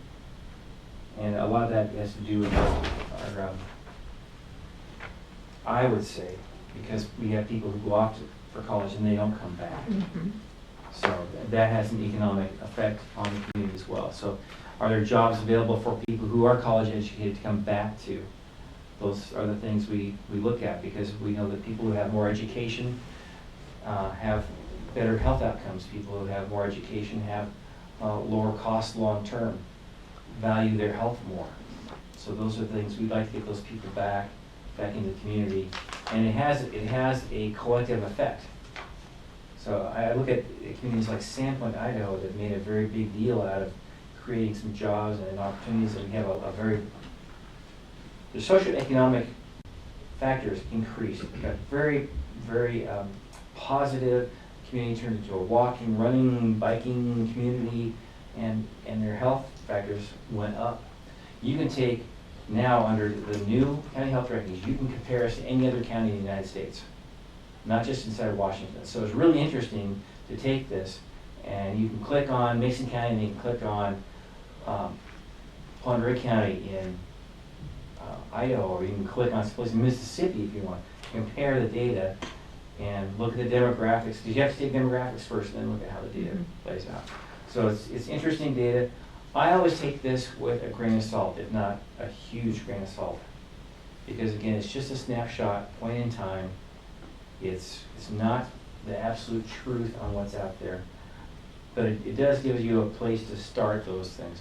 and a lot of that has to do with our, I would say, because we have people who go off for college and they don't come back. So that has an economic effect on the community as well. So are there jobs available for people who are college educated to come back to? Those are the things we look at, because we know that people who have more education have better health outcomes. People who have more education have lower costs long term, value their health more. So those are things we'd like to get those people back into the community, and it has a collective effect. So I look at communities like Sandpoint, Idaho, that made a very big deal out of creating some jobs and opportunities, and we have the socioeconomic factors increase. We've got very, very positive community turned into a walking, running, biking community, and their health factors went up. You can take now, under the new county health rankings, you can compare us to any other county in the United States, not just inside of Washington. So it's really interesting to take this, and you can click on Mason County, and you can click on Pend County in Idaho, or you can click on someplace in Mississippi if you want. Compare the data and look at the demographics, because you have to take demographics first and then look at how the data plays out. So it's interesting data. I always take this with a grain of salt, if not a huge grain of salt, because again, it's just a snapshot, point in time. It's not the absolute truth on what's out there, but it does give you a place to start those things.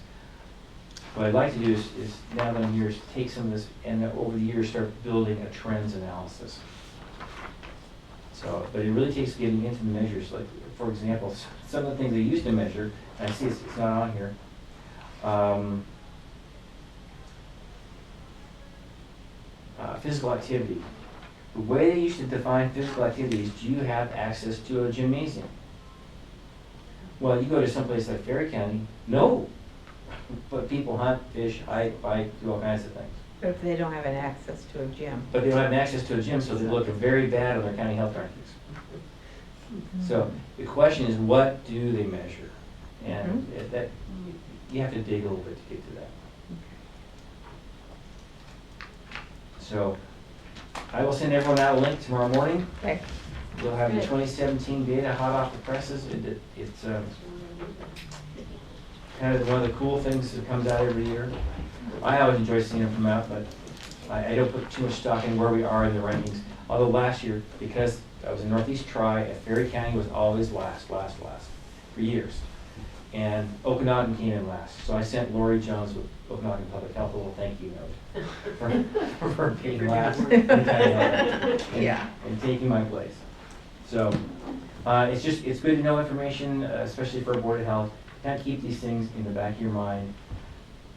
What I'd like to do is now that I'm here, is take some of this and over the years start building a trends analysis. So, but it really takes getting into the measures. Like, for example, some of the things they used to measure, and I see it's not on here. Physical activity. The way they used to define physical activity is, do you have access to a gymnasium? Well, you go to someplace like Ferry County, no. But people hunt, fish, hike, bike, do all kinds of things. But if they don't have an access to a gym. but they don't have access to a gym, so they look very bad on their county health rankings. So the question is, what do they measure? And that, you have to dig a little bit to get to that. So I will send everyone out a link tomorrow morning. Okay. We'll have the Good. 2017 data hot off the presses. It's kind of one of the cool things that comes out every year. I always enjoy seeing them come out, but I don't put too much stock in where we are in the rankings. Although last year, because I was in Northeast Tri, Ferry County was always last for years. And Okanagan came in last. So I sent Lori Jones with Okanagan Public Health a little thank you note for being last in county health Yeah. and taking my place. So it's good to know information, especially for a Board of Health. Can't keep these things in the back of your mind.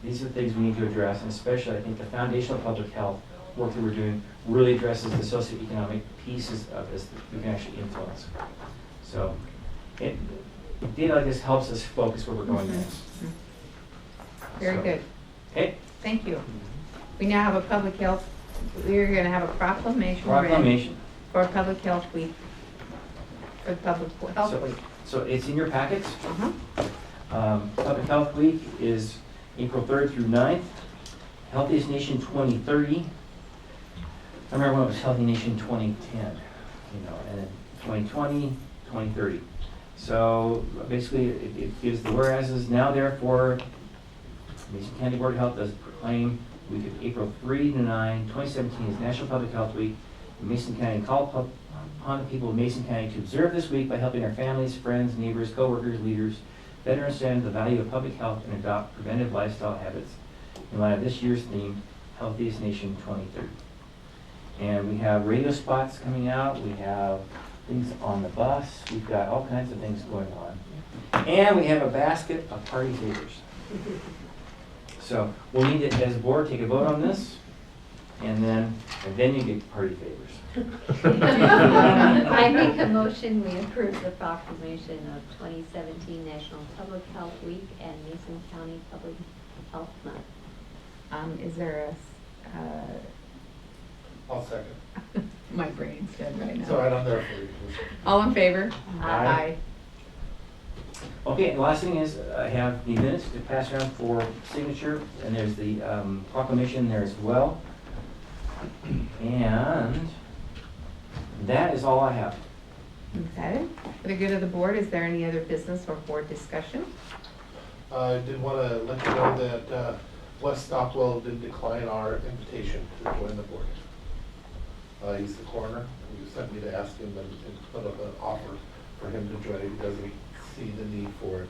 These are the things we need to address, and especially I think the foundational public health work that we're doing really addresses the socioeconomic pieces of this that we can actually influence. So data like this helps us focus where we're going next. Very So, good. Okay, Thank you. We now have a public health, we're gonna have a proclamation ready proclamation. for Public Health Week. For Public Health So- Week. So it's in your packets. Uh-huh. Public Health Week is April 3rd through 9th. Healthiest Nation 2030. I remember when it was Healthy Nation 2010, and then 2020, 2030. So basically, it gives the whereases. Now therefore, Mason County Board of Health does proclaim the week of April 3 to 9, 2017 is National Public Health Week. Mason County call upon the people of Mason County to observe this week by helping our families, friends, neighbors, coworkers, leaders better understand the value of public health and adopt preventive lifestyle habits in light of this year's theme, Healthiest Nation 2030. And we have radio spots coming out, we have things on the bus, we've got all kinds of things going on. And we have a basket of party favors. So we'll need to, as a board, take a vote on this, and then you get party favors. I make a motion, we approve the proclamation of 2017 National Public Health Week and Mason County Public Health Month. Is there I'll second. my brain's dead right It's all now. right, I'm there for you. All in favor? Aye. Okay, and the last thing is, I have the minutes to pass around for signature, and there's the proclamation there as well. And that is all I have. Okay. For the good of the board, is there any other business or board discussion? I did want to let you know that Wes Stockwell did decline our invitation to join the board. He's the coroner. You sent me to ask him and put up an offer for him to join. He doesn't see the need for it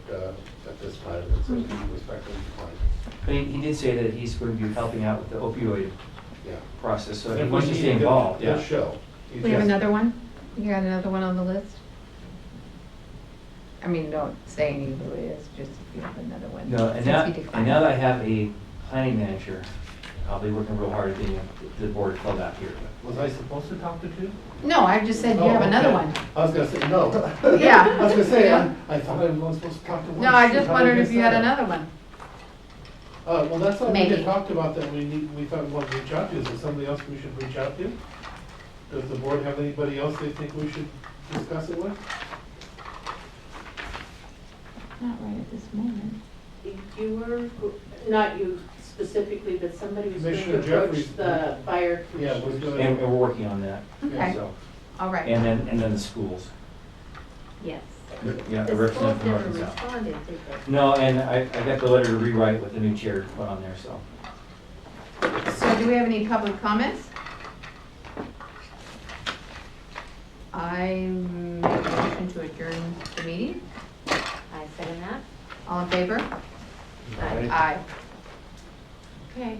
at this time, and so he respectfully declined. But he did say that he's going to be helping out with the opioid Yeah. process, so And he if wants we to need stay involved, he'll yeah. show. He's We have just- another one? You got another one on the list? I mean, don't say any who it is, just if you have another one. No, and Since now, he and declined. now that I have a planning manager, I'll be working real hard at getting the board filled out here. Was I supposed to talk to two? No, I just said you Oh, have another okay. one. I was gonna say, no. Yeah. I was gonna say, Yeah. I thought I was only supposed to talk to one. No, I just How did wondered I if you had miss that? another one. Well, that's what we Maybe. had talked about, that we thought we wanted to reach out to. Is there somebody else we should reach out to? Does the board have anybody else they think we should discuss it with? Not right at this moment. You were, not you specifically, but somebody was going to Commissioner approach Jeffries. the fire Yeah, we're commissioners. doing. And we're working on that, Okay, so, all right. and then the schools. Yes. Yeah, The a schools representative from never North and South. responded, did they? No, and I got the letter to rewrite with the new chair put on there, so. So do we have any public comments? I make a motion to adjourn the meeting. I second that. All in favor? Aye. Aye. Okay.